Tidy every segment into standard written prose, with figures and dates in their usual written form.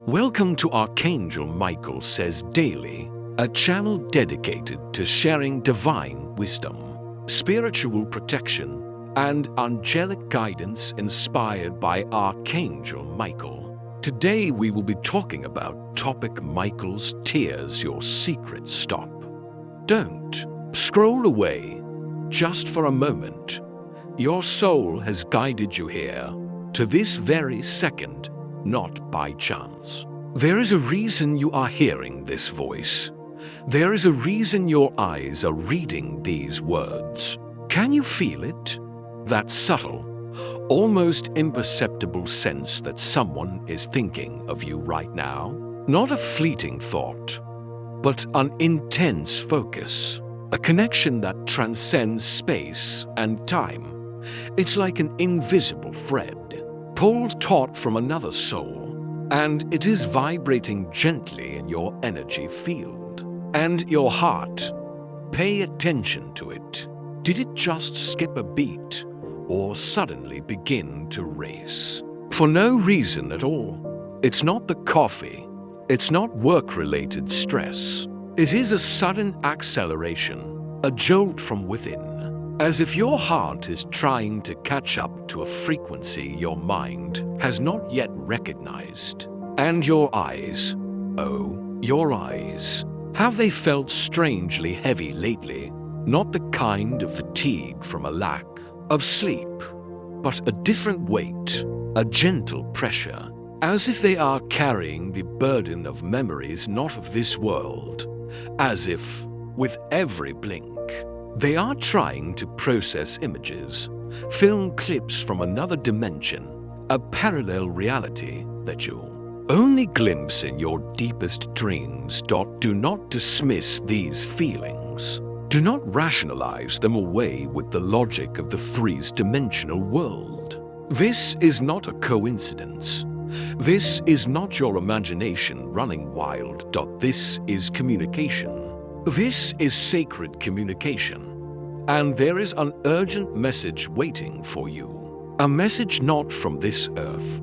Welcome to Archangel Michael Says Daily, a channel dedicated to sharing divine wisdom, spiritual protection, and angelic guidance inspired by Archangel Michael. Today we will be talking about topic Michael's tears your secret stop. Don't scroll away just for a moment. Your soul has guided you here to this very second, not by chance. There is a reason you are hearing this voice. There is a reason your eyes are reading these words. Can you feel it? That subtle, almost imperceptible sense that someone is thinking of you right now? Not a fleeting thought, but an intense focus. A connection that transcends space and time. It's like an invisible thread, pulled taut from another soul, and it is vibrating gently in your energy field. And your heart, pay attention to it. Did it just skip a beat or suddenly begin to race? For no reason at all. It's not the coffee. It's not work-related stress. It is a sudden acceleration, a jolt from within. As if your heart is trying to catch up to a frequency your mind has not yet recognized. And your eyes, oh, your eyes, have they felt strangely heavy lately? Not the kind of fatigue from a lack of sleep, but a different weight, a gentle pressure, as if they are carrying the burden of memories not of this world, as if, with every blink, they are trying to process images, film clips from another dimension, a parallel reality that you only glimpse in your deepest dreams. Do not dismiss these feelings. Do not rationalize them away with the logic of the three-dimensional world. This is not a coincidence. This is not your imagination running wild. This is communication. This is sacred communication, and there is an urgent message waiting for you. A message not from this earth,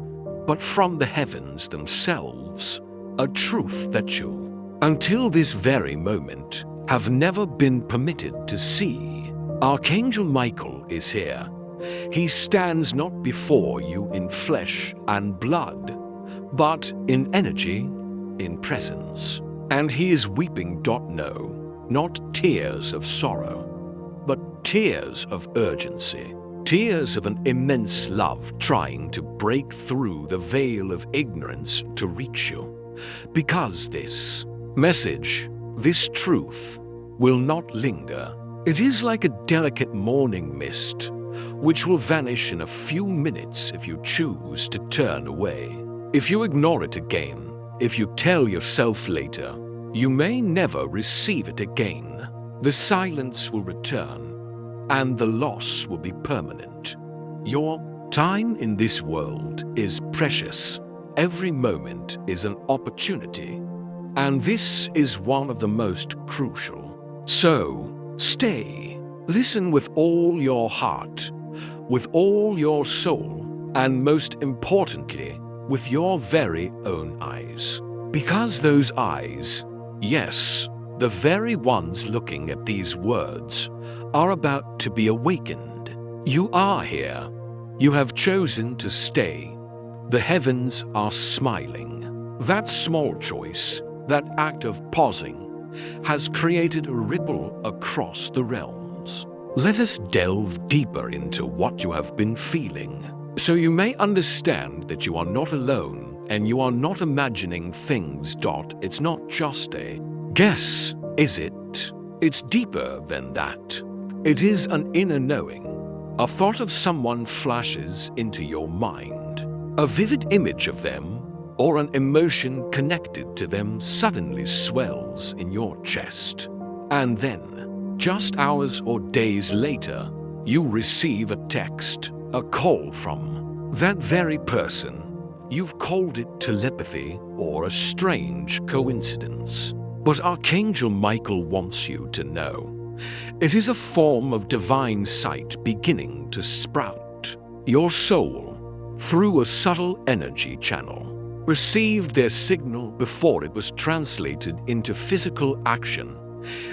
but from the heavens themselves. A truth that you, until this very moment, have never been permitted to see. Archangel Michael is here. He stands not before you in flesh and blood, but in energy, in presence. And he is weeping. No, not tears of sorrow, but tears of urgency. Tears of an immense love trying to break through the veil of ignorance to reach you. Because this message, this truth, will not linger. It is like a delicate morning mist, which will vanish in a few minutes if you choose to turn away. If you ignore it again, if you tell yourself later, you may never receive it again. The silence will return, and the loss will be permanent. Your time in this world is precious. Every moment is an opportunity, and this is one of the most crucial. So, stay. Listen with all your heart, with all your soul, and most importantly, with your very own eyes. Because those eyes, yes, the very ones looking at these words, are about to be awakened. You are here. You have chosen to stay. The heavens are smiling. That small choice, that act of pausing, has created a ripple across the realms. Let us delve deeper into what you have been feeling, so you may understand that you are not alone and you are not imagining things. It's not just a guess, is it? It's deeper than that. It is an inner knowing. A thought of someone flashes into your mind. A vivid image of them or an emotion connected to them suddenly swells in your chest. And then, just hours or days later, you receive a text, a call from that very person. You've called it telepathy or a strange coincidence. But Archangel Michael wants you to know it is a form of divine sight beginning to sprout. Your soul, through a subtle energy channel, received their signal before it was translated into physical action.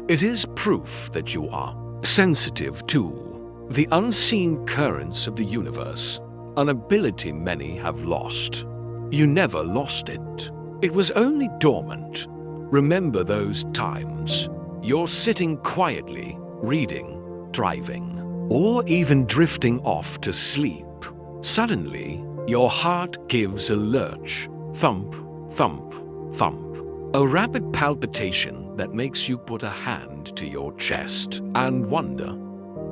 It is proof that you are sensitive to the unseen currents of the universe, an ability many have lost. You never lost it. It was only dormant. Remember those times. You're sitting quietly, reading, driving, or even drifting off to sleep. Suddenly, your heart gives a lurch. Thump, thump, thump. A rapid palpitation that makes you put a hand to your chest and wonder,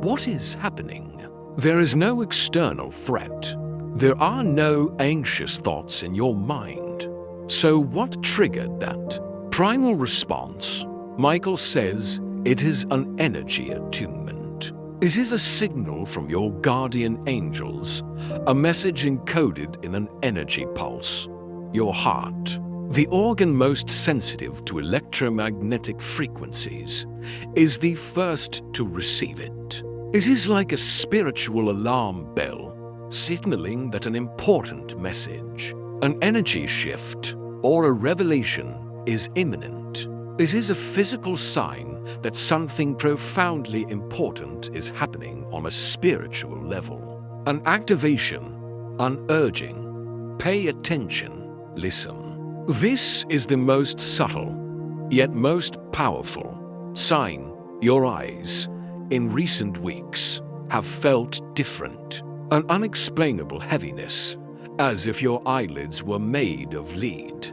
what is happening? There is no external threat. There are no anxious thoughts in your mind. So what triggered that primal response? Michael says it is an energy attunement. It is a signal from your guardian angels, a message encoded in an energy pulse. Your heart, the organ most sensitive to electromagnetic frequencies, is the first to receive it. It is like a spiritual alarm bell, signaling that an important message, an energy shift, or a revelation is imminent. It is a physical sign that something profoundly important is happening on a spiritual level. An activation, an urging. Pay attention, listen. This is the most subtle, yet most powerful sign your eyes, in recent weeks, have felt different. An unexplainable heaviness, as if your eyelids were made of lead.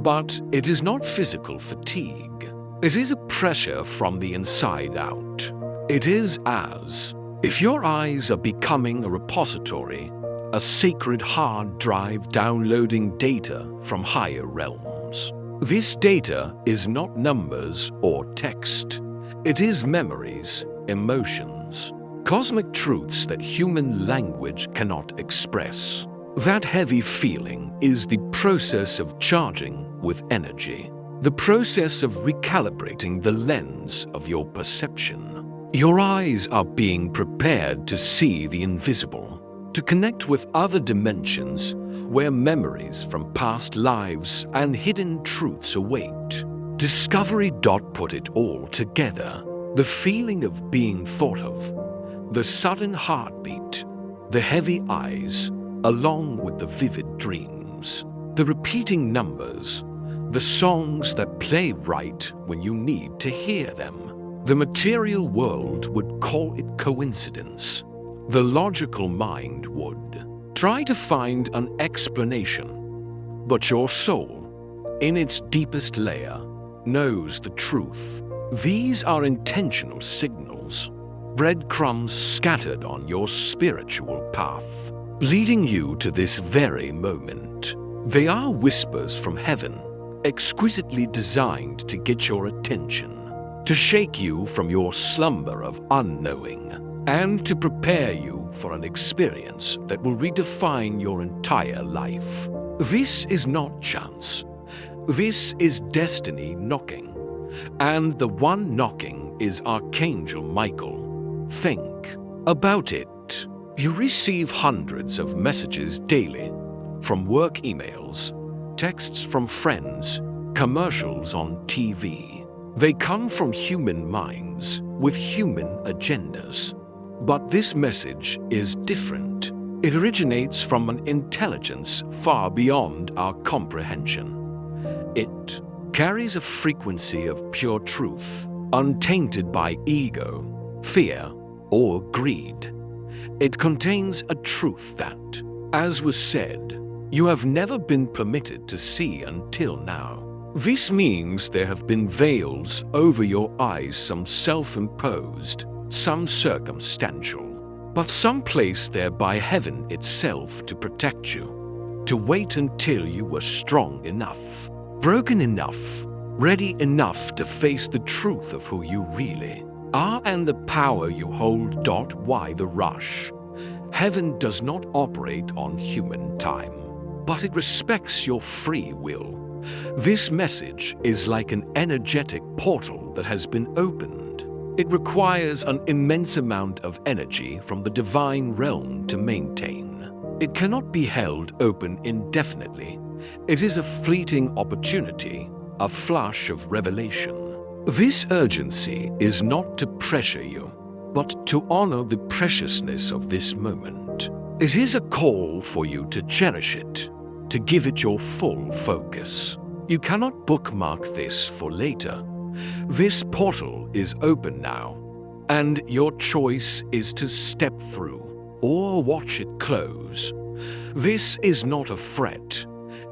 But it is not physical fatigue. It is a pressure from the inside out. It is as if your eyes are becoming a repository, a sacred hard drive downloading data from higher realms. This data is not numbers or text. It is memories, emotions, cosmic truths that human language cannot express. That heavy feeling is the process of charging with energy, the process of recalibrating the lens of your perception. Your eyes are being prepared to see the invisible, to connect with other dimensions where memories from past lives and hidden truths await. Discovery. Put it all together. The feeling of being thought of, the sudden heartbeat, the heavy eyes, along with the vivid dreams, the repeating numbers, the songs that play right when you need to hear them. The material world would call it coincidence. The logical mind would try to find an explanation. But your soul, in its deepest layer, knows the truth. These are intentional signals, breadcrumbs scattered on your spiritual path, leading you to this very moment. They are whispers from heaven, exquisitely designed to get your attention, to shake you from your slumber of unknowing, and to prepare you for an experience that will redefine your entire life. This is not chance. This is destiny knocking. And the one knocking is Archangel Michael. Think about it. You receive hundreds of messages daily, from work emails, texts from friends, commercials on TV. They come from human minds with human agendas. But this message is different. It originates from an intelligence far beyond our comprehension. It carries a frequency of pure truth, untainted by ego, fear, or greed. It contains a truth that, as was said, you have never been permitted to see until now. This means there have been veils over your eyes, some self-imposed, some circumstantial, but some placed there by heaven itself to protect you, to wait until you were strong enough, broken enough, ready enough to face the truth of who you really are and the power you hold. Why the rush? Heaven does not operate on human time, but it respects your free will. This message is like an energetic portal that has been opened. It requires an immense amount of energy from the divine realm to maintain. It cannot be held open indefinitely. It is a fleeting opportunity, a flash of revelation. This urgency is not to pressure you, but to honor the preciousness of this moment. It is a call for you to cherish it, to give it your full focus. You cannot bookmark this for later. This portal is open now, and your choice is to step through or watch it close. This is not a threat.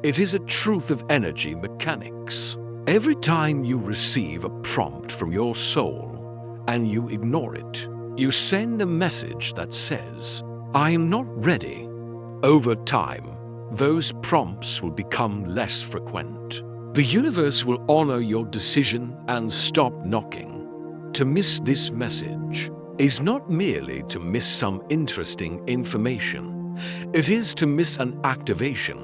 It is a truth of energy mechanics. Every time you receive a prompt from your soul and you ignore it, you send a message that says, "I am not ready." Over time, those prompts will become less frequent. The universe will honor your decision and stop knocking. To miss this message is not merely to miss some interesting information. It is to miss an activation,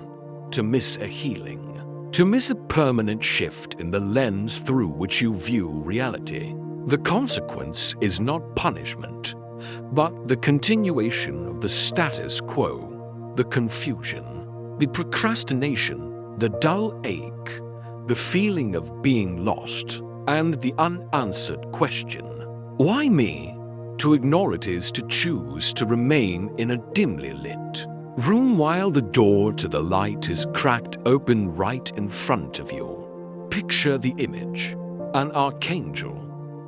to miss a healing, to miss a permanent shift in the lens through which you view reality. The consequence is not punishment, but the continuation of the status quo, the confusion, the procrastination, the dull ache, the feeling of being lost, and the unanswered question, "Why me?" To ignore it is to choose to remain in a dimly lit room while the door to the light is cracked open right in front of you. Picture the image: an archangel,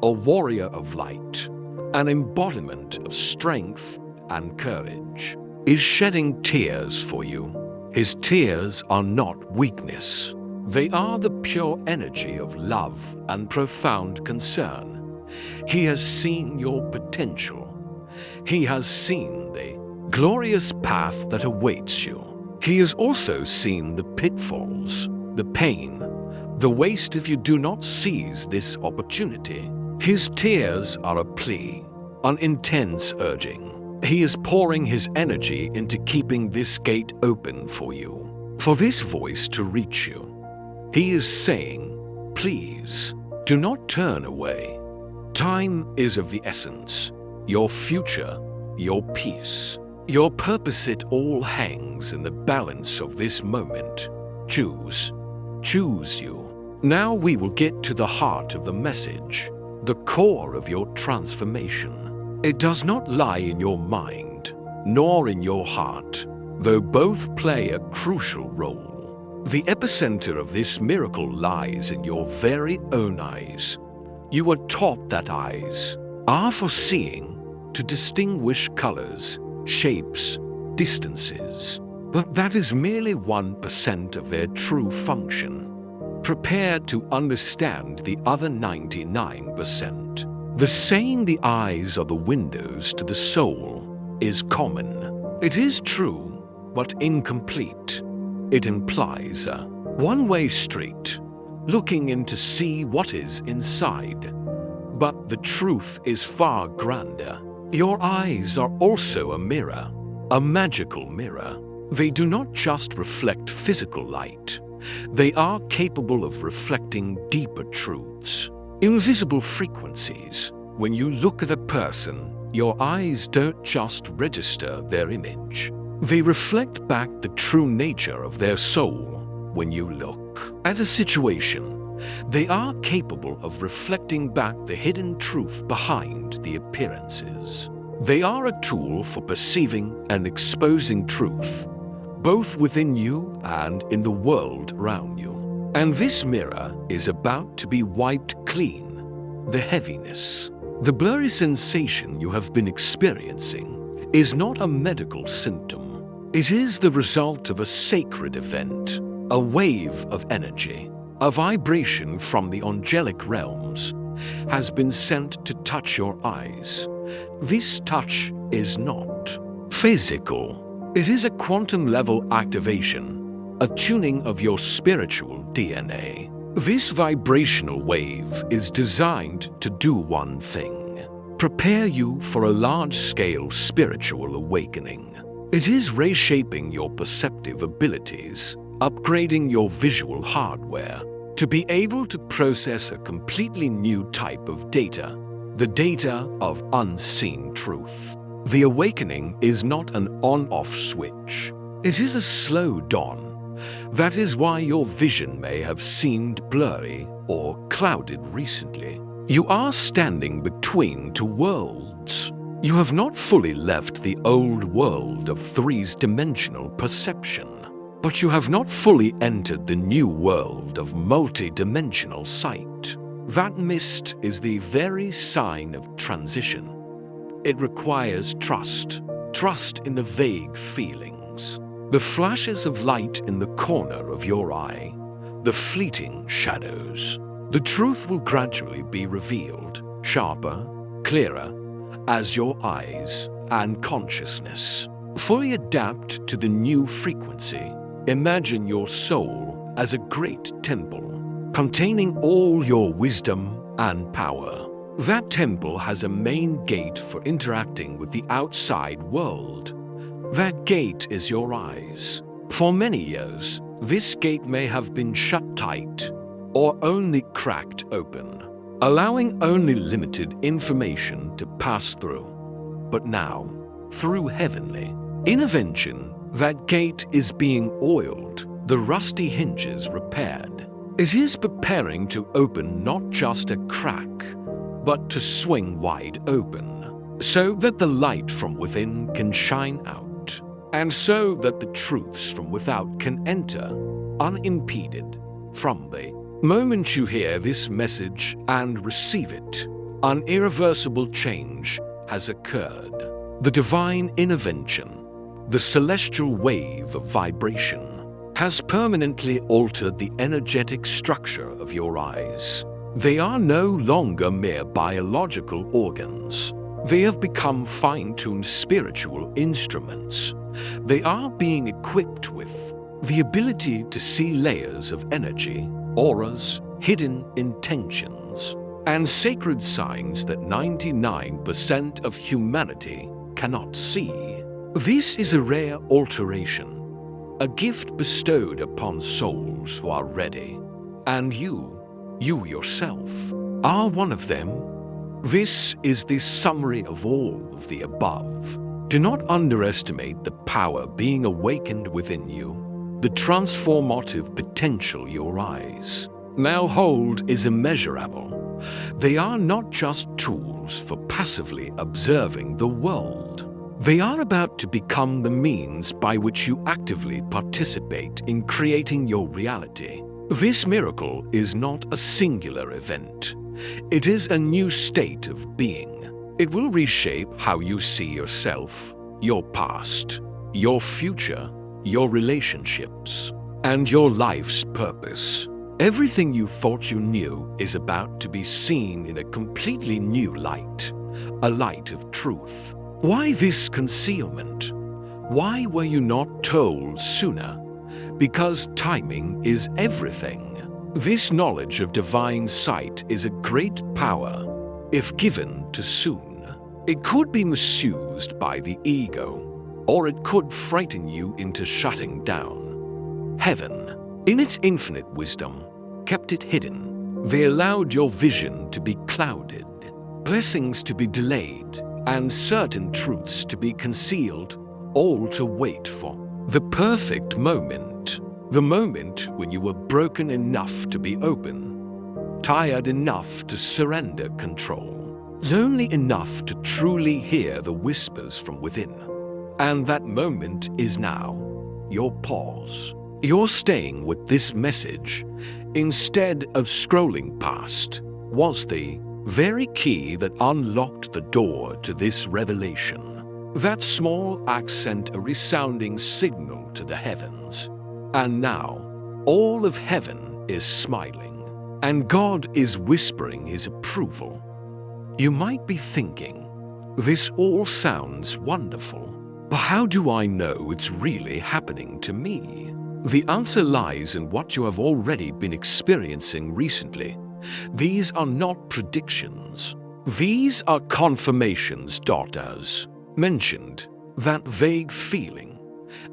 a warrior of light, an embodiment of strength and courage, is shedding tears for you. His tears are not weakness. They are the pure energy of love and profound concern. He has seen your potential. He has seen the glorious path that awaits you. He has also seen the pitfalls, the pain, the waste if you do not seize this opportunity. His tears are a plea, an intense urging. He is pouring his energy into keeping this gate open for you, for this voice to reach you. He is saying, "Please, do not turn away." Time is of the essence. Your future, your peace, your purpose, it all hangs in the balance of this moment. Choose. Choose you. Now we will get to the heart of the message, the core of your transformation. It does not lie in your mind, nor in your heart, though both play a crucial role. The epicenter of this miracle lies in your very own eyes. You were taught that eyes are for seeing, to distinguish colors, shapes, distances. But that is merely 1% of their true function. Prepare to understand the other 99%. The saying "the eyes are the windows to the soul" is common. It is true, but incomplete. It implies a one-way street, looking in to see what is inside. But the truth is far grander. Your eyes are also a mirror, a magical mirror. They do not just reflect physical light. They are capable of reflecting deeper truths, invisible frequencies. When you look at a person, your eyes don't just register their image. They reflect back the true nature of their soul. When you look at a situation, they are capable of reflecting back the hidden truth behind the appearances. They are a tool for perceiving and exposing truth, both within you and in the world around you. And this mirror is about to be wiped clean. The heaviness, the blurry sensation you have been experiencing is not a medical symptom. It is the result of a sacred event, a wave of energy, a vibration from the angelic realms has been sent to touch your eyes. This touch is not physical. It is a quantum-level activation, a tuning of your spiritual DNA. This vibrational wave is designed to do one thing: prepare you for a large-scale spiritual awakening. It is reshaping your perceptive abilities, upgrading your visual hardware, to be able to process a completely new type of data, the data of unseen truth. The awakening is not an on-off switch. It is a slow dawn, That is why your vision may have seemed blurry or clouded recently. You are standing between two worlds. You have not fully left the old world of three-dimensional perception, but you have not fully entered the new world of multi-dimensional sight. That mist is the very sign of transition. It requires trust in the vague feelings, the flashes of light in the corner of your eye, the fleeting shadows. The truth will gradually be revealed, sharper, clearer, as your eyes and consciousness fully adapt to the new frequency. Imagine your soul as a great temple containing all your wisdom and power. That temple has a main gate for interacting with the outside world. That gate is your eyes. For many years, this gate may have been shut tight or only cracked open, allowing only limited information to pass through. But now, through heavenly intervention, that gate is being oiled, the rusty hinges repaired. It is preparing to open not just a crack, but to swing wide open, so that the light from within can shine out, and so that the truths from without can enter unimpeded. From the moment you hear this message and receive it, an irreversible change has occurred. The divine intervention, the celestial wave of vibration, has permanently altered the energetic structure of your eyes. They are no longer mere biological organs. They have become fine-tuned spiritual instruments. They are being equipped with the ability to see layers of energy, auras, hidden intentions, and sacred signs that 99% of humanity cannot see. This is a rare alteration, a gift bestowed upon souls who are ready, and you yourself, are one of them. This is the summary of all of the above. Do not underestimate the power being awakened within you, the transformative potential your eyes now hold is immeasurable. They are not just tools for passively observing the world. They are about to become the means by which you actively participate in creating your reality. This miracle is not a singular event. It is a new state of being. It will reshape how you see yourself, your past, your future, your relationships, and your life's purpose. Everything you thought you knew is about to be seen in a completely new light, a light of truth. Why this concealment? Why were you not told sooner? Because timing is everything. This knowledge of divine sight is a great power, if given too soon. It could be misused by the ego, or it could frighten you into shutting down. Heaven, in its infinite wisdom, kept it hidden. They allowed your vision to be clouded, blessings to be delayed, and certain truths to be concealed, all to wait for the perfect moment. The moment when you were broken enough to be open, tired enough to surrender control, lonely enough to truly hear the whispers from within. And that moment is now. Your pause. You're staying with this message, instead of scrolling past, was the very key that unlocked the door to this revelation. That small accent, a resounding signal to the heavens. And now, all of heaven is smiling, and God is whispering his approval. You might be thinking, this all sounds wonderful, but how do I know it's really happening to me? The answer lies in what you have already been experiencing recently. These are not predictions. These are confirmations. As mentioned, that vague feeling,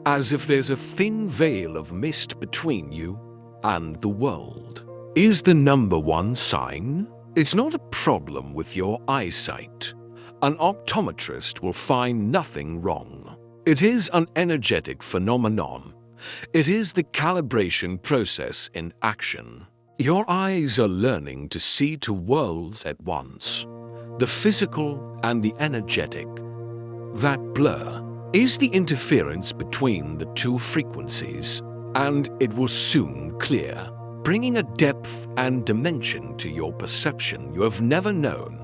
as if there's a thin veil of mist between you and the world, is the number one sign. It's not a problem with your eyesight. An optometrist will find nothing wrong. It is an energetic phenomenon, It is the calibration process in action. Your eyes are learning to see two worlds at once, the physical and the energetic. That blur is the interference between the two frequencies, and it will soon clear, bringing a depth and dimension to your perception you have never known.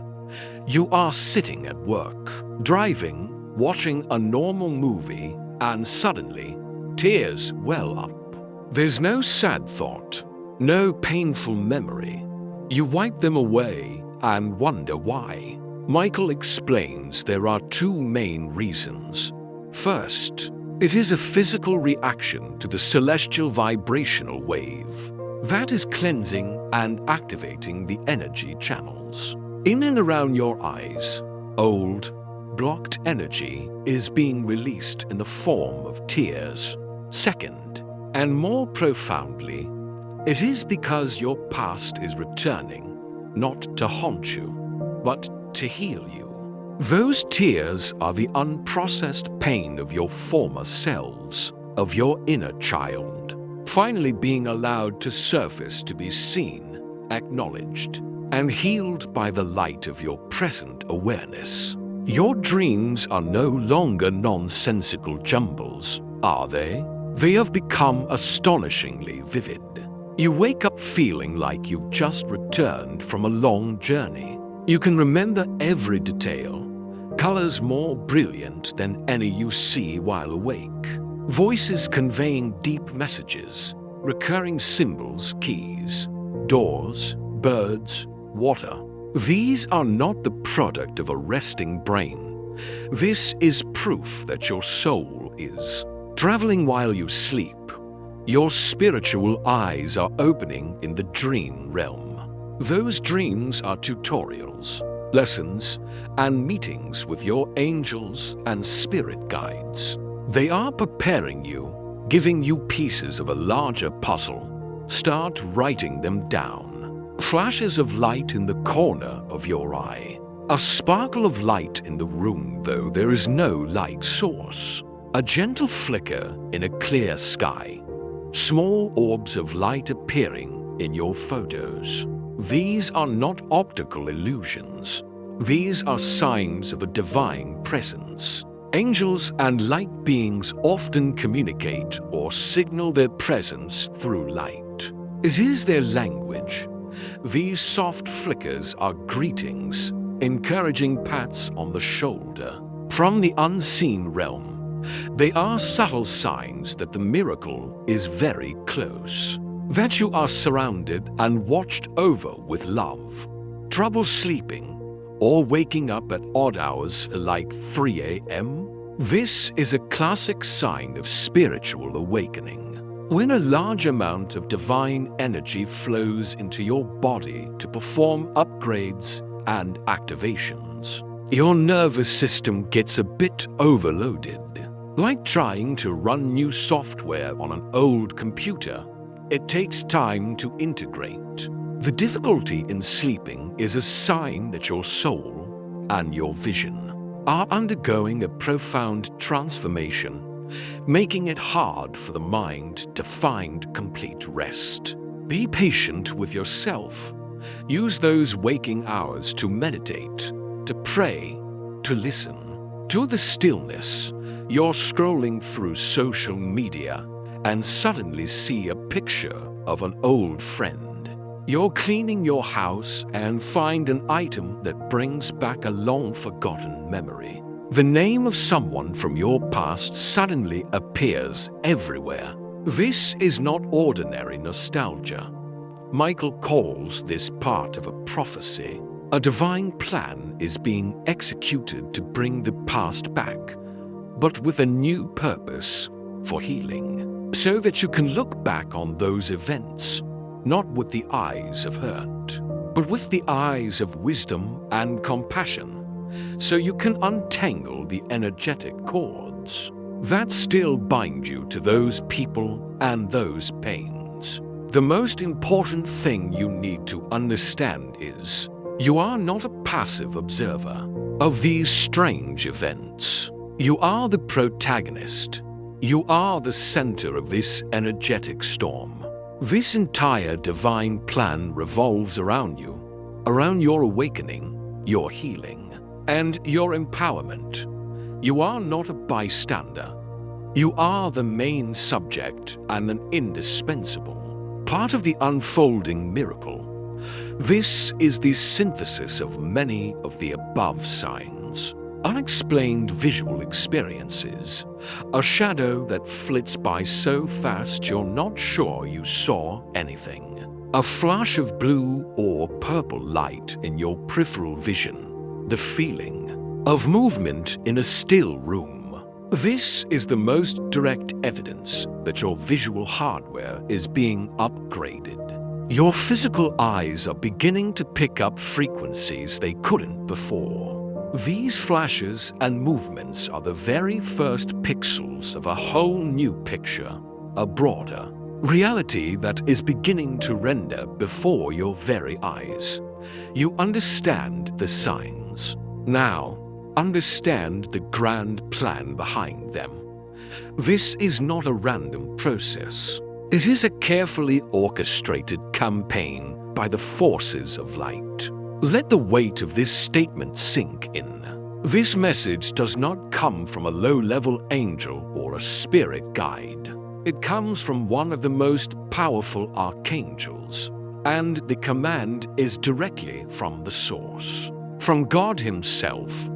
You are sitting at work, driving, watching a normal movie, and suddenly, tears well up. There's no sad thought, no painful memory. You wipe them away and wonder why. Michael explains there are two main reasons. First, it is a physical reaction to the celestial vibrational wave. That is cleansing and activating the energy channels. In and around your eyes, old, blocked energy is being released in the form of tears. Second, and more profoundly, it is because your past is returning, not to haunt you, but to heal you. Those tears are the unprocessed pain of your former selves, of your inner child, finally being allowed to surface to be seen, acknowledged, and healed by the light of your present awareness. Your dreams are no longer nonsensical jumbles, are they? They have become astonishingly vivid. You wake up feeling like you've just returned from a long journey. You can remember every detail, colors more brilliant than any you see while awake, voices conveying deep messages, recurring symbols, keys, doors, birds, water. These are not the product of a resting brain. This is proof that your soul is traveling while you sleep. Your spiritual eyes are opening in the dream realm. Those dreams are tutorials, lessons, and meetings with your angels and spirit guides. They are preparing you, giving you pieces of a larger puzzle. Start writing them down. Flashes of light in the corner of your eye. A sparkle of light in the room, though there is no light source. A gentle flicker in a clear sky. Small orbs of light appearing in your photos. These are not optical illusions. These are signs of a divine presence. Angels and light beings often communicate or signal their presence through light. It is their language. These soft flickers are greetings, encouraging pats on the shoulder. From the unseen realm, they are subtle signs that the miracle is very close, that you are surrounded and watched over with love. Trouble sleeping or waking up at odd hours like 3 a.m.? This is a classic sign of spiritual awakening. When a large amount of divine energy flows into your body to perform upgrades and activations, your nervous system gets a bit overloaded. Like trying to run new software on an old computer, it takes time to integrate. The difficulty in sleeping is a sign that your soul and your vision are undergoing a profound transformation, making it hard for the mind to find complete rest. Be patient with yourself. Use those waking hours to meditate, to pray, to listen. To the stillness, you're scrolling through social media and suddenly see a picture of an old friend. You're cleaning your house and find an item that brings back a long-forgotten memory. The name of someone from your past suddenly appears everywhere. This is not ordinary nostalgia. Michael calls this part of a prophecy. A divine plan is being executed to bring the past back, but with a new purpose for healing, so that you can look back on those events not with the eyes of hurt, but with the eyes of wisdom and compassion, so you can untangle the energetic cords that still bind you to those people and those pains. The most important thing you need to understand is you are not a passive observer of these strange events. You are the protagonist, You are the center of this energetic storm. This entire divine plan revolves around you, around your awakening, your healing, and your empowerment. You are not a bystander. You are the main subject and an indispensable part of the unfolding miracle. This is the synthesis of many of the above signs. Unexplained visual experiences, a shadow that flits by so fast you're not sure you saw anything, a flash of blue or purple light in your peripheral vision, the feeling of movement in a still room. This is the most direct evidence that your visual hardware is being upgraded. Your physical eyes are beginning to pick up frequencies they couldn't before. These flashes and movements are the very first pixels of a whole new picture, a broader reality that is beginning to render before your very eyes. You understand the signs. Now, understand the grand plan behind them. This is not a random process. It is a carefully orchestrated campaign by the forces of light. Let the weight of this statement sink in. This message does not come from a low-level angel or a spirit guide. It comes from one of the most powerful archangels, and the command is directly from the source, from God Himself.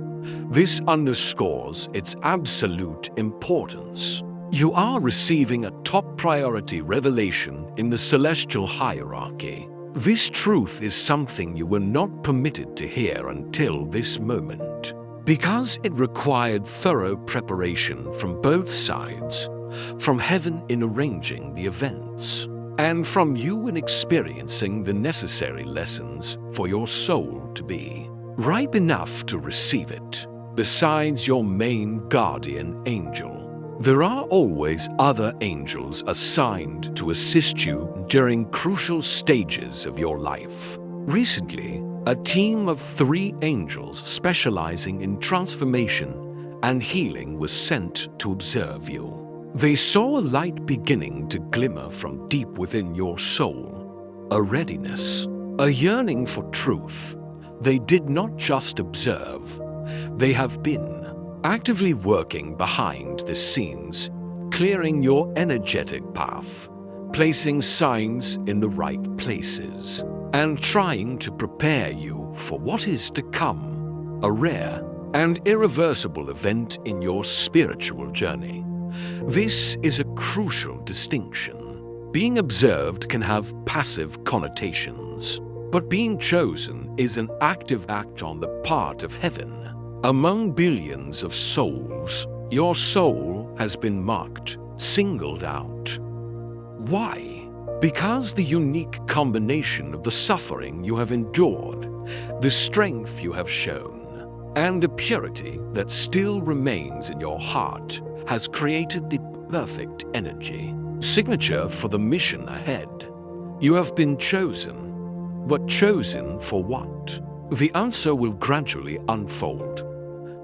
This underscores its absolute importance. You are receiving a top-priority revelation in the celestial hierarchy. This truth is something you were not permitted to hear until this moment, because it required thorough preparation from both sides, from heaven in arranging the events, and from you in experiencing the necessary lessons for your soul to be ripe enough to receive it. Besides your main guardian angel, there are always other angels assigned to assist you during crucial stages of your life. Recently, a team of 3 angels specializing in transformation and healing was sent to observe you. They saw a light beginning to glimmer from deep within your soul, a readiness, a yearning for truth. They did not just observe, they have been actively working behind the scenes, clearing your energetic path, placing signs in the right places, and trying to prepare you for what is to come, a rare and irreversible event in your spiritual journey. This is a crucial distinction. Being observed can have passive connotations, but being chosen is an active act on the part of heaven. Among billions of souls, your soul has been marked, singled out. Why? Because the unique combination of the suffering you have endured, the strength you have shown, and the purity that still remains in your heart has created the perfect energy, signature for the mission ahead. You have been chosen, but chosen for what? The answer will gradually unfold.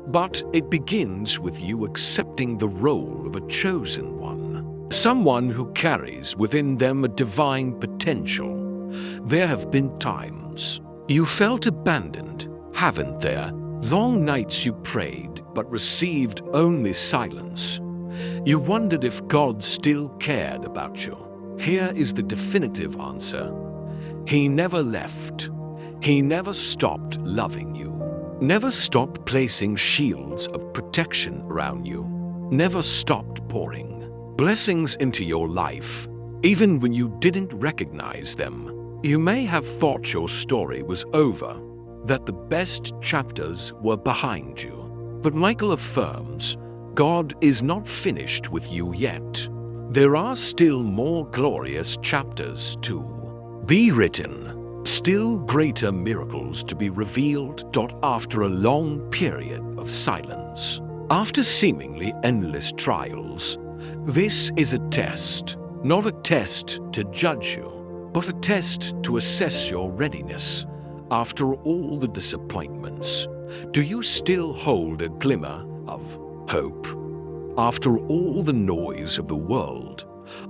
But it begins with you accepting the role of a chosen one, someone who carries within them a divine potential. There have been times you felt abandoned, haven't there? Long nights you prayed but received only silence. You wondered if God still cared about you. Here is the definitive answer. He never left. He never stopped loving you. Never stopped placing shields of protection around you. Never stopped pouring blessings into your life, even when you didn't recognize them. You may have thought your story was over, that the best chapters were behind you. But Michael affirms, God is not finished with you yet. There are still more glorious chapters to be written. Still greater miracles to be revealed. After a long period of silence, after seemingly endless trials, this is a test, not a test to judge you, but a test to assess your readiness. After all the disappointments, do you still hold a glimmer of hope? After all the noise of the world,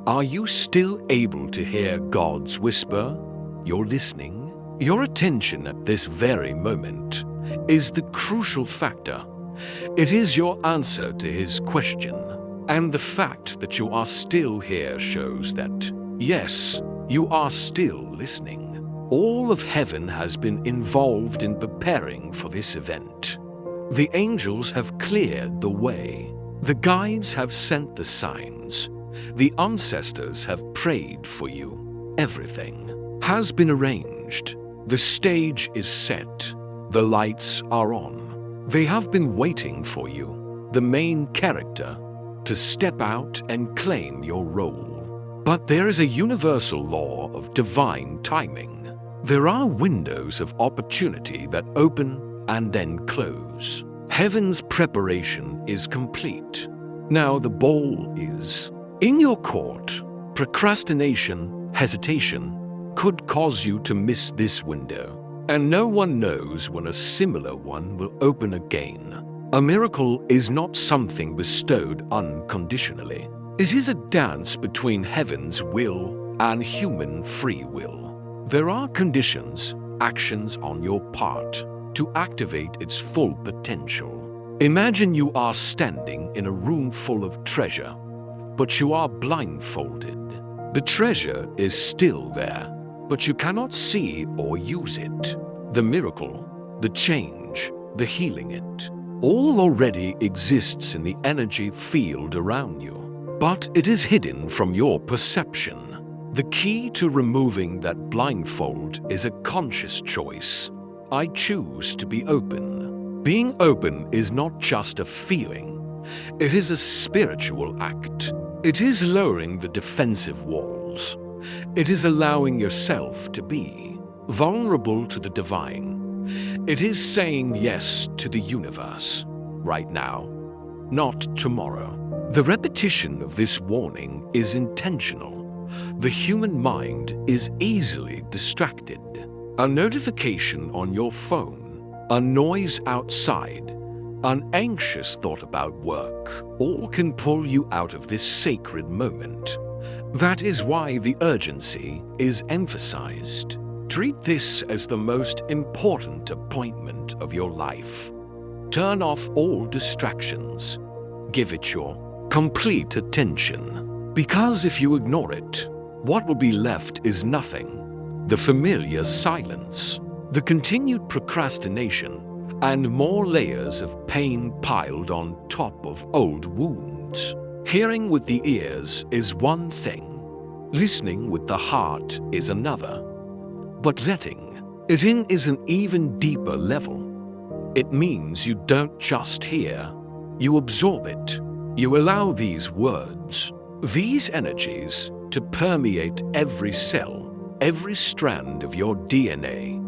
are you still able to hear God's whisper? You're listening? Your attention at this very moment is the crucial factor. It is your answer to his question. And the fact that you are still here shows that, yes, you are still listening. All of heaven has been involved in preparing for this event. The angels have cleared the way. The guides have sent the signs. The ancestors have prayed for you. Everything has been arranged. The stage is set. The lights are on. They have been waiting for you, the main character, to step out and claim your role. But there is a universal law of divine timing. There are windows of opportunity that open and then close. Heaven's preparation is complete. Now the ball is in your court. Procrastination, hesitation could cause you to miss this window, and no one knows when a similar one will open again. A miracle is not something bestowed unconditionally. It is a dance between heaven's will and human free will. There are conditions, actions on your part to activate its full potential. Imagine you are standing in a room full of treasure, but you are blindfolded. The treasure is still there, but you cannot see or use it. The miracle, the change, the healing it, all already exists in the energy field around you, but it is hidden from your perception. The key to removing that blindfold is a conscious choice. I choose to be open. Being open is not just a feeling, it is a spiritual act. It is lowering the defensive walls. It is allowing yourself to be vulnerable to the divine. It is saying yes to the universe, right now, not tomorrow. The repetition of this warning is intentional. The human mind is easily distracted. A notification on your phone, a noise outside, an anxious thought about work, all can pull you out of this sacred moment. That is why the urgency is emphasized. Treat this as the most important appointment of your life. Turn off all distractions. Give it your complete attention. Because if you ignore it, what will be left is nothing. The familiar silence, the continued procrastination, and more layers of pain piled on top of old wounds. Hearing with the ears is one thing. Listening with the heart is another. But letting it in is an even deeper level. It means you don't just hear, you absorb it. You allow these words, these energies, to permeate every cell, every strand of your DNA.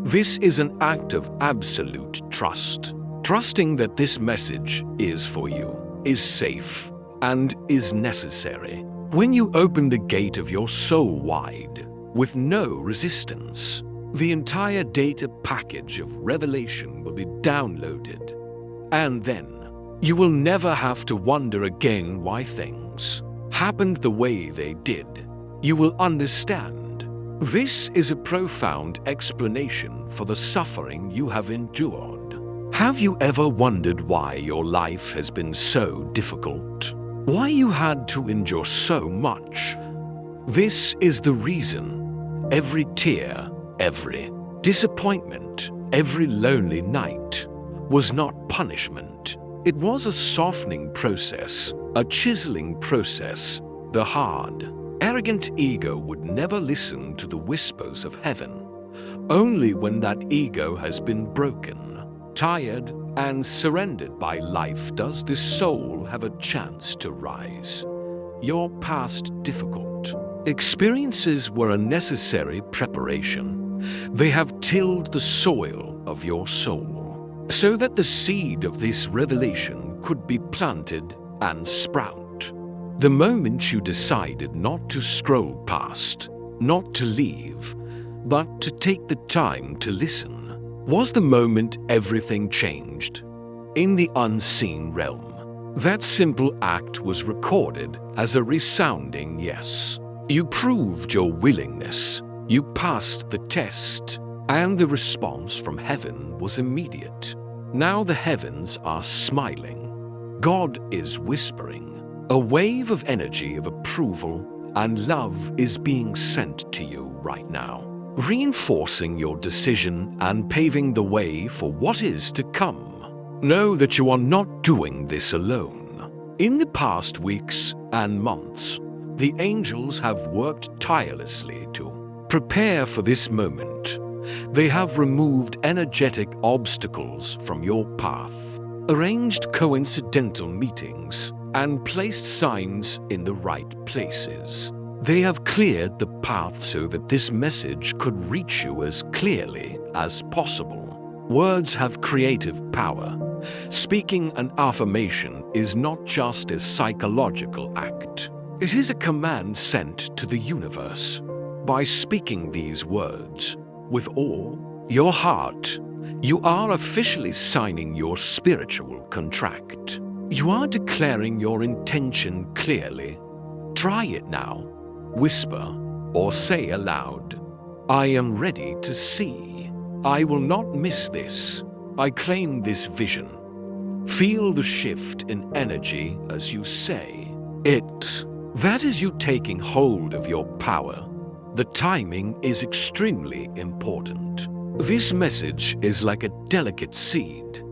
This is an act of absolute trust. Trusting that this message is for you, is safe, and is necessary. When you open the gate of your soul wide, with no resistance, the entire data package of revelation will be downloaded. And then, you will never have to wonder again why things happened the way they did. You will understand. This is a profound explanation for the suffering you have endured. Have you ever wondered why your life has been so difficult? Why you had to endure so much? This is the reason. Every tear, every disappointment, every lonely night was not punishment. It was a softening process, a chiseling process. The hard, arrogant ego would never listen to the whispers of heaven. Only when that ego has been broken, tired, and surrendered by life does the soul have a chance to rise. Your past difficult experiences were a necessary preparation. They have tilled the soil of your soul, so that the seed of this revelation could be planted and sprout. The moment you decided not to scroll past, not to leave, but to take the time to listen, was the moment everything changed. In the unseen realm, That simple act was recorded as a resounding yes. You proved your willingness, you passed the test, and the response from heaven was immediate. Now the heavens are smiling. God is whispering. A wave of energy of approval and love is being sent to you right now, reinforcing your decision and paving the way for what is to come. Know that you are not doing this alone. In the past weeks and months, the angels have worked tirelessly to prepare for this moment. They have removed energetic obstacles from your path, arranged coincidental meetings, and placed signs in the right places. They have cleared the path so that this message could reach you as clearly as possible. Words have creative power. Speaking an affirmation is not just a psychological act. It is a command sent to the universe. By speaking these words with all your heart, you are officially signing your spiritual contract. You are declaring your intention clearly. Try it now. Whisper or say aloud, I am ready to see. I will not miss this. I claim this vision. Feel the shift in energy as you say it. That is you taking hold of your power. The timing is extremely important. This message is like a delicate seed.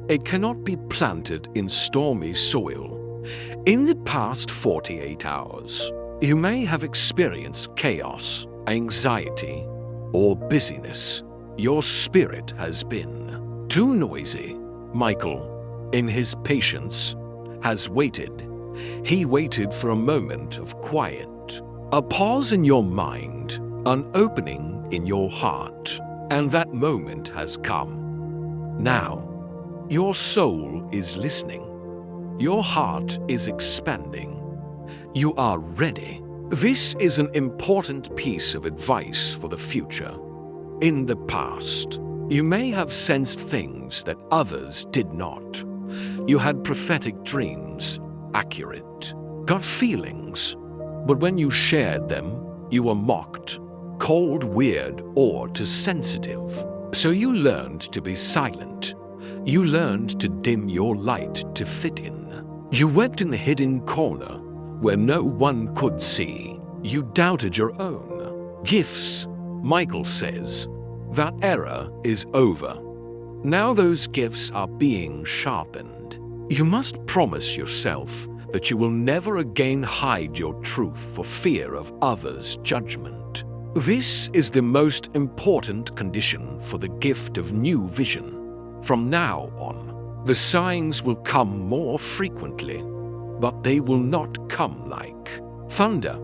It cannot be planted in stormy soil. In the past 48 hours, you may have experienced chaos, anxiety, or busyness. Your spirit has been too noisy. Michael, in his patience, has waited. He waited for a moment of quiet, a pause in your mind, an opening in your heart, and that moment has come. Now, your soul is listening. Your heart is expanding. You are ready. This is an important piece of advice for the future. In the past, you may have sensed things that others did not. You had prophetic dreams, accurate, gut feelings, but when you shared them, you were mocked, called weird or too sensitive. So you learned to be silent. You learned to dim your light to fit in. You wept in the hidden corner where no one could see. You doubted your own gifts. Michael says, that era is over. Now those gifts are being sharpened. You must promise yourself that you will never again hide your truth for fear of others' judgment. This is the most important condition for the gift of new vision. From now on, the signs will come more frequently, but they will not come like thunder.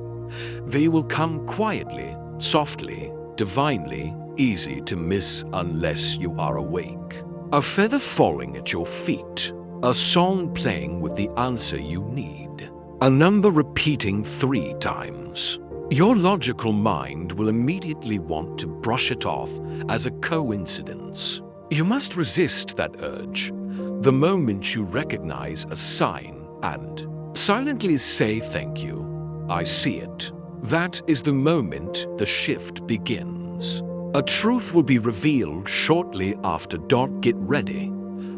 They will come quietly, softly, divinely, easy to miss unless you are awake. A feather falling at your feet, a song playing with the answer you need, a number repeating 3 times. Your logical mind will immediately want to brush it off as a coincidence. You must resist that urge. The moment you recognize a sign and silently say thank you, I see it. That is the moment the shift begins. A truth will be revealed shortly after dark. Get ready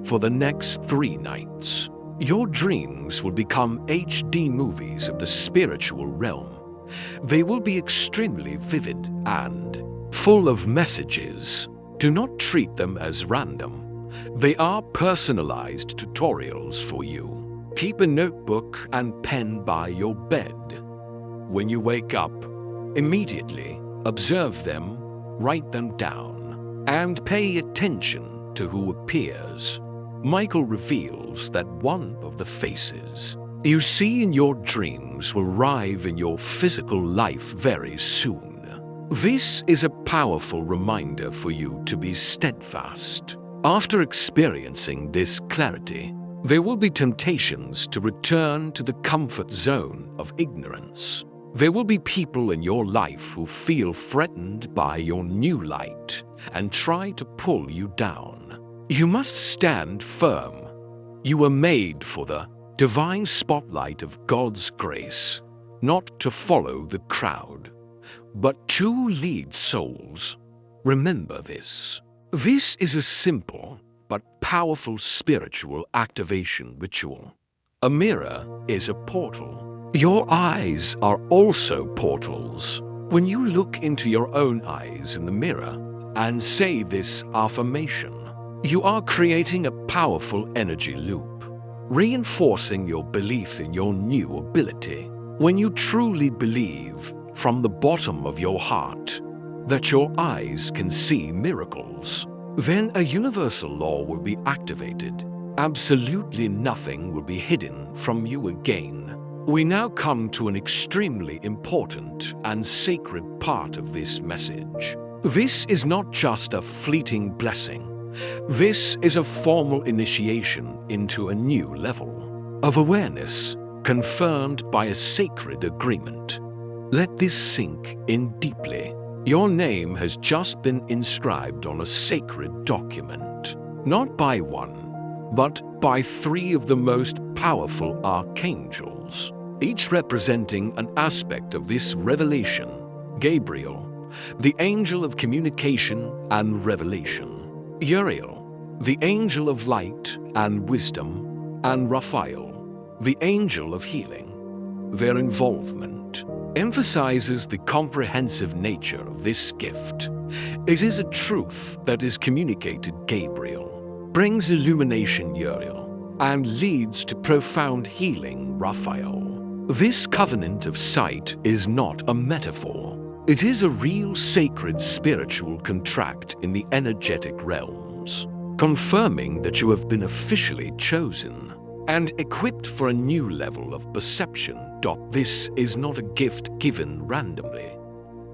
for the next 3 nights. Your dreams will become HD movies of the spiritual realm. They will be extremely vivid and full of messages. Do not treat them as random. They are personalized tutorials for you. Keep a notebook and pen by your bed. When you wake up, immediately observe them, write them down, and pay attention to who appears. Michael reveals that one of the faces you see in your dreams will arrive in your physical life very soon. This is a powerful reminder for you to be steadfast. After experiencing this clarity, there will be temptations to return to the comfort zone of ignorance. There will be people in your life who feel threatened by your new light and try to pull you down. You must stand firm. You were made for the divine spotlight of God's grace, not to follow the crowd, but to lead souls. Remember this. This is a simple but powerful spiritual activation ritual. A mirror is a portal. Your eyes are also portals. When you look into your own eyes in the mirror and say this affirmation, you are creating a powerful energy loop, reinforcing your belief in your new ability. When you truly believe from the bottom of your heart that your eyes can see miracles, then a universal law will be activated. Absolutely nothing will be hidden from you again. We now come to an extremely important and sacred part of this message. This is not just a fleeting blessing. This is a formal initiation into a new level of awareness, confirmed by a sacred agreement. Let this sink in deeply. Your name has just been inscribed on a sacred document, not by one, but by 3 of the most powerful archangels, each representing an aspect of this revelation. Gabriel, the angel of communication and revelation; Uriel, the angel of light and wisdom; and Raphael, the angel of healing. Their involvement emphasizes the comprehensive nature of this gift. It is a truth that is communicated. Gabriel brings illumination, Uriel, and leads to profound healing, Raphael. This covenant of sight is not a metaphor. It is a real sacred spiritual contract in the energetic realms, confirming that you have been officially chosen and equipped for a new level of perception. This is not a gift given randomly.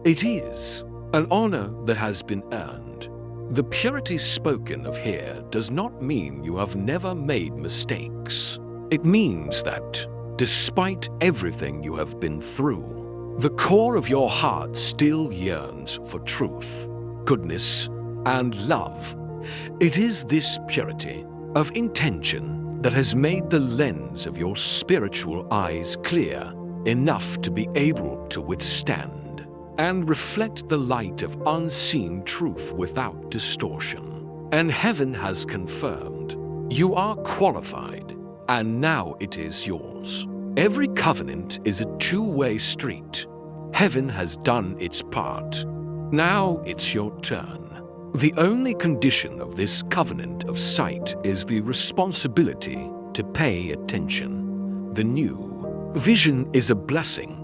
It is an honor that has been earned. The purity spoken of here does not mean you have never made mistakes. It means that, despite everything you have been through, the core of your heart still yearns for truth, goodness, and love. It is this purity of intention that has made the lens of your spiritual eyes clear enough to be able to withstand and reflect the light of unseen truth without distortion. And heaven has confirmed you are qualified, and now it is yours. Every covenant is a two-way street. Heaven has done its part. Now it's your turn. The only condition of this covenant of sight is the responsibility to pay attention. The new vision is a blessing,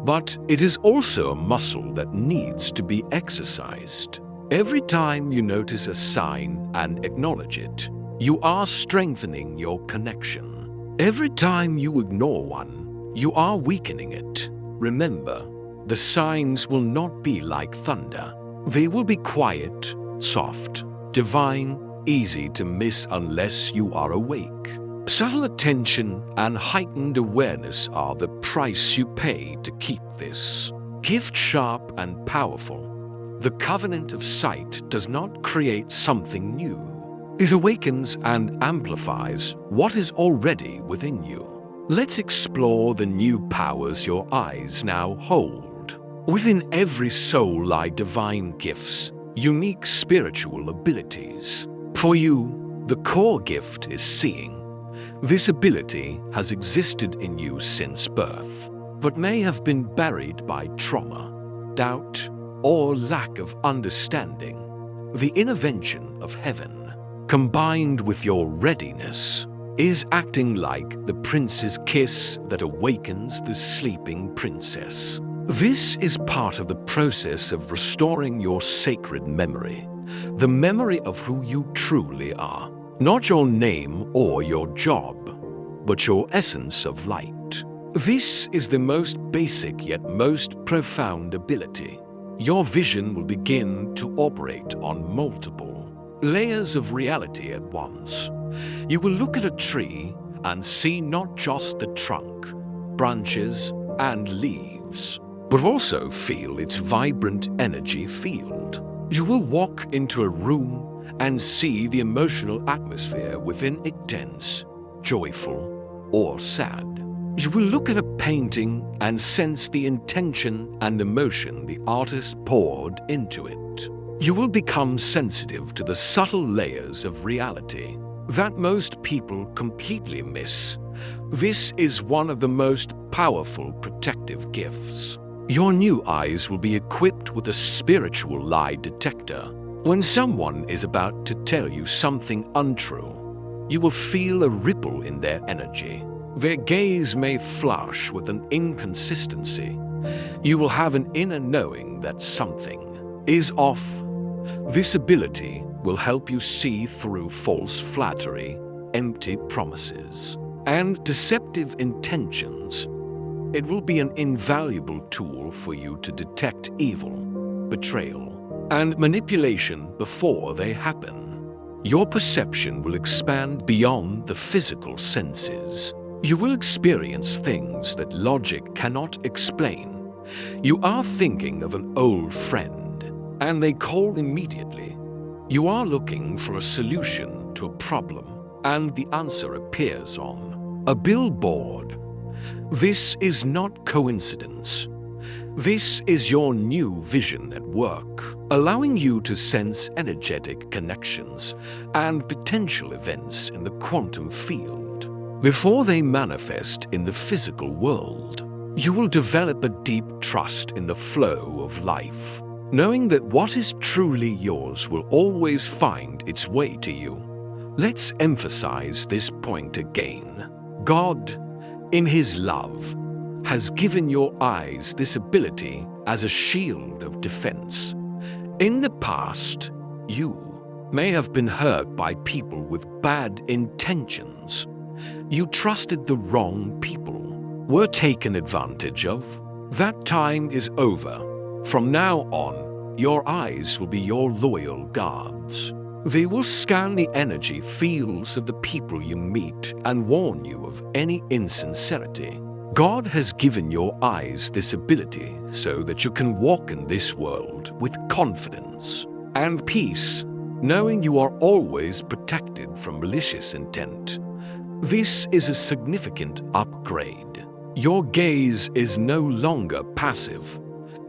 but it is also a muscle that needs to be exercised. Every time you notice a sign and acknowledge it, you are strengthening your connection. Every time you ignore one, you are weakening it. Remember, the signs will not be like thunder. They will be quiet, soft, divine, easy to miss unless you are awake. Subtle attention and heightened awareness are the price you pay to keep this gift sharp and powerful. The covenant of sight does not create something new. It awakens and amplifies what is already within you. Let's explore the new powers your eyes now hold. Within every soul lie divine gifts, unique spiritual abilities. For you, the core gift is seeing. This ability has existed in you since birth, but may have been buried by trauma, doubt, or lack of understanding. The intervention of heaven, combined with your readiness, is acting like the prince's kiss that awakens the sleeping princess. This is part of the process of restoring your sacred memory, the memory of who you truly are. Not your name or your job, but your essence of light. This is the most basic yet most profound ability. Your vision will begin to operate on multiple layers of reality at once. You will look at a tree and see not just the trunk, branches, and leaves, but also feel its vibrant energy field. You will walk into a room and see the emotional atmosphere within it tense, joyful, or sad. You will look at a painting and sense the intention and emotion the artist poured into it. You will become sensitive to the subtle layers of reality that most people completely miss. This is one of the most powerful protective gifts. Your new eyes will be equipped with a spiritual lie detector. When someone is about to tell you something untrue, you will feel a ripple in their energy. Their gaze may flash with an inconsistency. You will have an inner knowing that something is off. This ability will help you see through false flattery, empty promises, and deceptive intentions. It will be an invaluable tool for you to detect evil, betrayal, and manipulation before they happen. Your perception will expand beyond the physical senses. You will experience things that logic cannot explain. You are thinking of an old friend, and they call immediately. You are looking for a solution to a problem, and the answer appears on a billboard. This is not coincidence. This is your new vision at work, allowing you to sense energetic connections and potential events in the quantum field before they manifest in the physical world. You will develop a deep trust in the flow of life, knowing that what is truly yours will always find its way to you. Let's emphasize this point again. God, in His love, has given your eyes this ability as a shield of defense. In the past, you may have been hurt by people with bad intentions. You trusted the wrong people, were taken advantage of. That time is over. From now on, your eyes will be your loyal guards. They will scan the energy fields of the people you meet and warn you of any insincerity. God has given your eyes this ability so that you can walk in this world with confidence and peace, knowing you are always protected from malicious intent. This is a significant upgrade. Your gaze is no longer passive.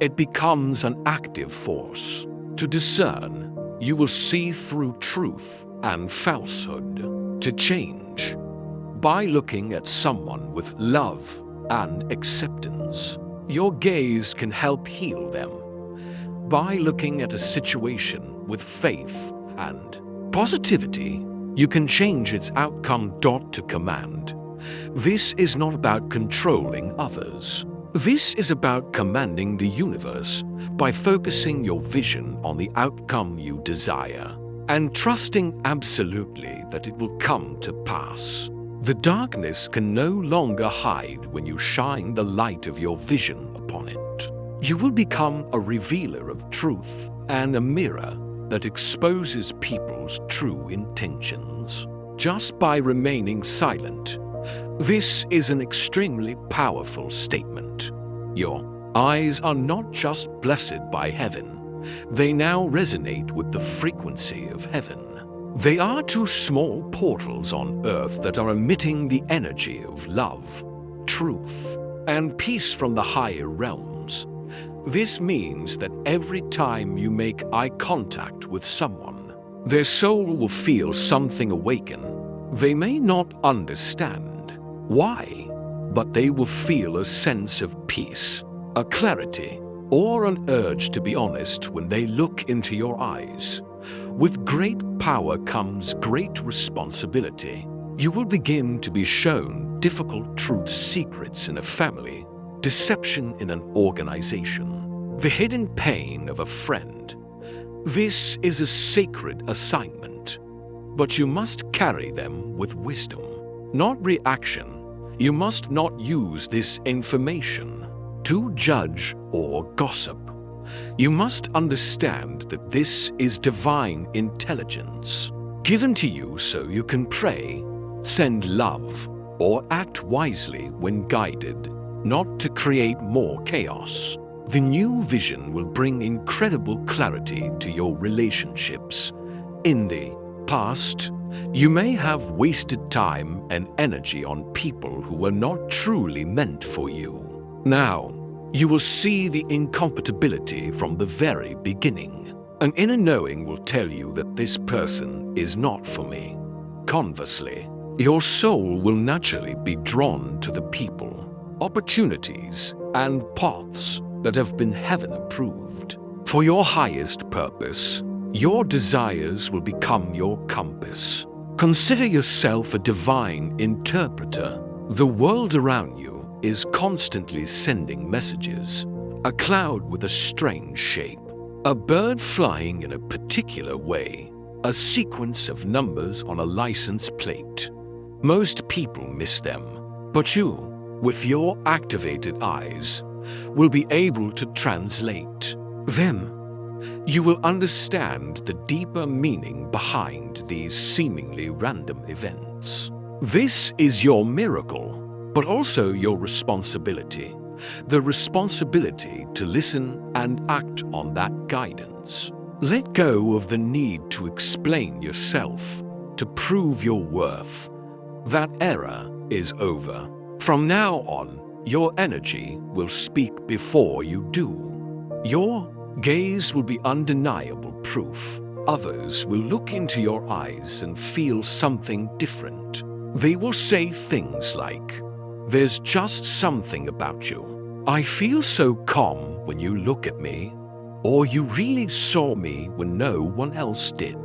It becomes an active force. To discern, you will see through truth and falsehood. To change, by looking at someone with love and acceptance. Your gaze can help heal them. By looking at a situation with faith and positivity, you can change its outcome. To command. This is not about controlling others. This is about commanding the universe by focusing your vision on the outcome you desire and trusting absolutely that it will come to pass. The darkness can no longer hide when you shine the light of your vision upon it. You will become a revealer of truth and a mirror that exposes people's true intentions. Just by remaining silent, this is an extremely powerful statement. Your eyes are not just blessed by heaven, they now resonate with the frequency of heaven. They are two small portals on earth that are emitting the energy of love, truth, and peace from the higher realms. This means that every time you make eye contact with someone, their soul will feel something awaken. They may not understand why, but they will feel a sense of peace, a clarity, or an urge to be honest when they look into your eyes. With great power comes great responsibility. You will begin to be shown difficult truth secrets in a family, deception in an organization, the hidden pain of a friend. This is a sacred assignment, but you must carry them with wisdom, not reaction. You must not use this information to judge or gossip. You must understand that this is divine intelligence, given to you so you can pray, send love, or act wisely when guided, not to create more chaos. The new vision will bring incredible clarity to your relationships. In the past, You may have wasted time and energy on people who were not truly meant for you. Now, you will see the incompatibility from the very beginning. An inner knowing will tell you that this person is not for me. Conversely, your soul will naturally be drawn to the people, opportunities, and paths that have been heaven approved. For your highest purpose, your desires will become your compass. Consider yourself a divine interpreter. The world around you is constantly sending messages. A cloud with a strange shape, a bird flying in a particular way, a sequence of numbers on a license plate. Most people miss them, but you, with your activated eyes, will be able to translate them. You will understand the deeper meaning behind these seemingly random events. This is your miracle, but also your responsibility. The responsibility to listen and act on that guidance. Let go of the need to explain yourself, to prove your worth. That era is over. From now on, your energy will speak before you do. Your gaze will be undeniable proof. Others will look into your eyes and feel something different. They will say things like, "There's just something about you. I feel so calm when you look at me," or "You really saw me when no one else did."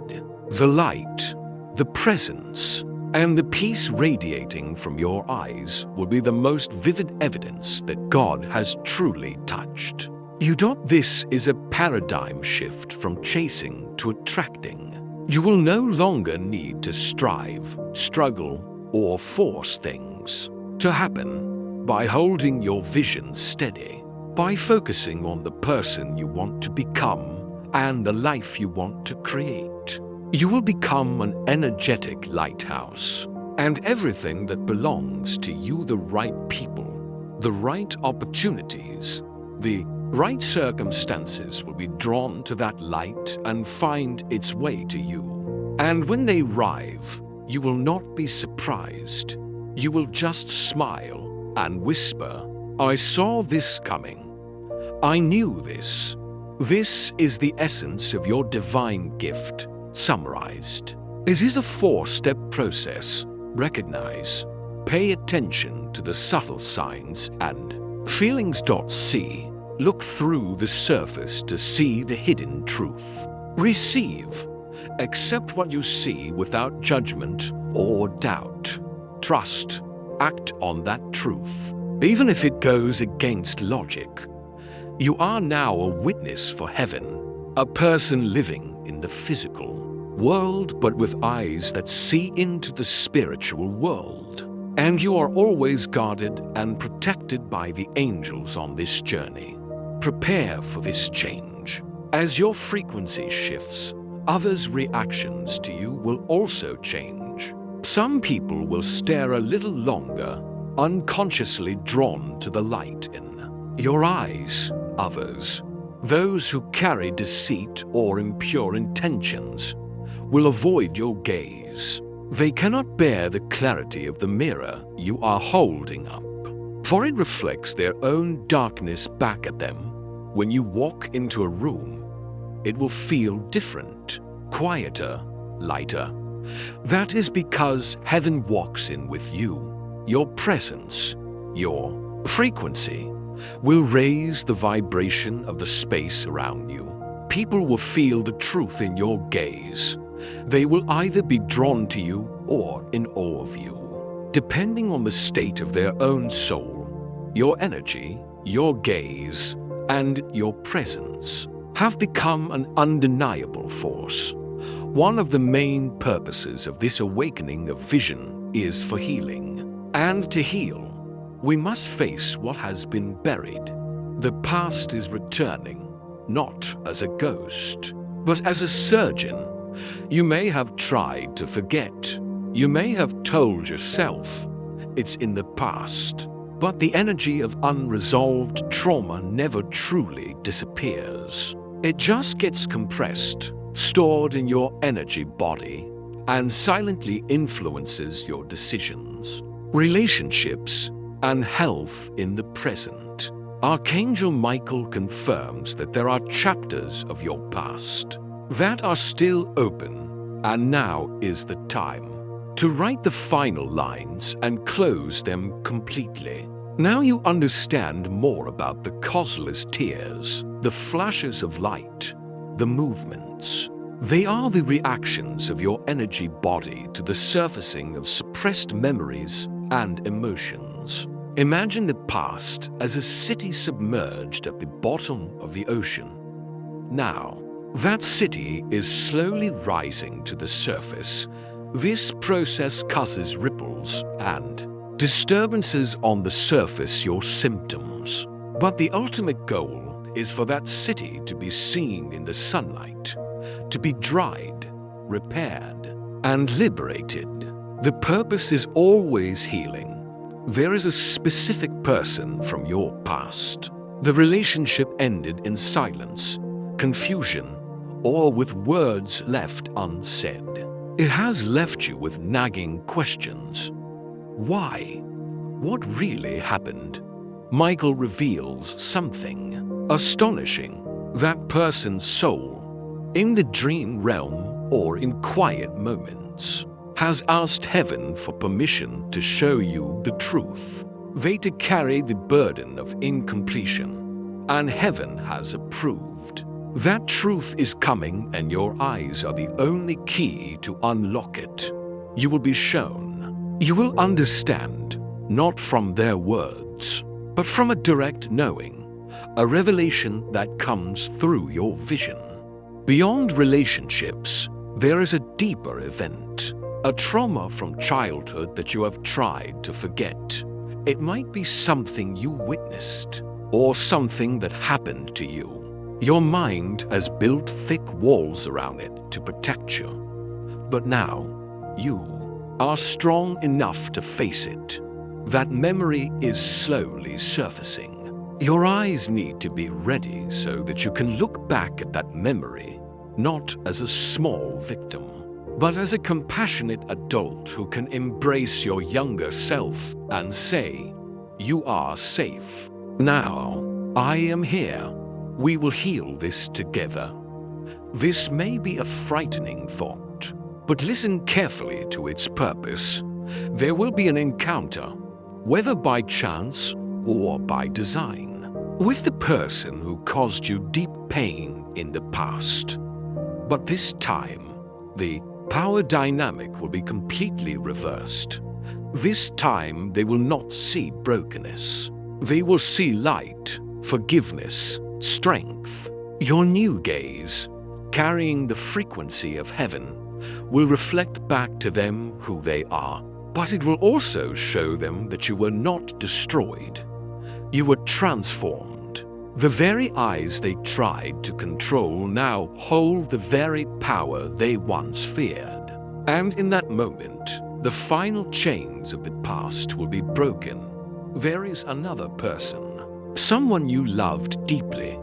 The light, the presence, and the peace radiating from your eyes will be the most vivid evidence that God has truly touched. This is a paradigm shift from chasing to attracting. You will no longer need to strive, struggle, or force things to happen by holding your vision steady, by focusing on the person you want to become and the life you want to create. You will become an energetic lighthouse, and everything that belongs to you, the right people, the right opportunities, the right circumstances will be drawn to that light and find its way to you. And when they arrive, you will not be surprised. You will just smile and whisper, "I saw this coming. I knew this." This is the essence of your divine gift, summarized. It is a 4-step process. Recognize, pay attention to the subtle signs and feelings. See, look through the surface to see the hidden truth. Receive, accept what you see without judgment or doubt. Trust, act on that truth, even if it goes against logic. You are now a witness for heaven, a person living in the physical world but with eyes that see into the spiritual world. And you are always guarded and protected by the angels on this journey. Prepare for this change. As your frequency shifts, others' reactions to you will also change. Some people will stare a little longer, unconsciously drawn to the light in your eyes. Others, those who carry deceit or impure intentions, will avoid your gaze. They cannot bear the clarity of the mirror you are holding up, for it reflects their own darkness back at them. When you walk into a room, it will feel different, quieter, lighter. That is because heaven walks in with you. Your presence, your frequency, will raise the vibration of the space around you. People will feel the truth in your gaze. They will either be drawn to you or in awe of you, depending on the state of their own soul. Your energy, your gaze, and your presence have become an undeniable force. One of the main purposes of this awakening of vision is for healing. And to heal, we must face what has been buried. The past is returning, not as a ghost, but as a surgeon. You may have tried to forget. You may have told yourself it's in the past. But the energy of unresolved trauma never truly disappears. It just gets compressed, stored in your energy body, and silently influences your decisions, relationships, and health in the present. Archangel Michael confirms that there are chapters of your past that are still open, and now is the time to write the final lines and close them completely. Now you understand more about the causeless tears, the flashes of light, the movements. They are the reactions of your energy body to the surfacing of suppressed memories and emotions. Imagine the past as a city submerged at the bottom of the ocean. Now, that city is slowly rising to the surface. This process causes ripples and disturbances on the surface, your symptoms. But the ultimate goal is for that city to be seen in the sunlight, to be dried, repaired, and liberated. The purpose is always healing. There is a specific person from your past. The relationship ended in silence, confusion, or with words left unsaid. It has left you with nagging questions. Why? What really happened? Michael reveals something astonishing. That person's soul, in the dream realm or in quiet moments, has asked heaven for permission to show you the truth. They to carry the burden of incompletion, and heaven has approved. That truth is coming, and your eyes are the only key to unlock it. You will be shown. You will understand, not from their words, but from a direct knowing, a revelation that comes through your vision. Beyond relationships, there is a deeper event, a trauma from childhood that you have tried to forget. It might be something you witnessed, or something that happened to you. Your mind has built thick walls around it to protect you. But now, you are strong enough to face it. That memory is slowly surfacing. Your eyes need to be ready so that you can look back at that memory, not as a small victim, but as a compassionate adult who can embrace your younger self and say, "You are safe. Now, I am here. We will heal this together." This may be a frightening thought, but listen carefully to its purpose. There will be an encounter, whether by chance or by design, with the person who caused you deep pain in the past. But this time, the power dynamic will be completely reversed. This time, they will not see brokenness. They will see light, forgiveness, strength. Your new gaze, carrying the frequency of heaven, will reflect back to them who they are. But it will also show them that you were not destroyed. You were transformed. The very eyes they tried to control now hold the very power they once feared. And in that moment, the final chains of the past will be broken. There is another person, someone you loved deeply.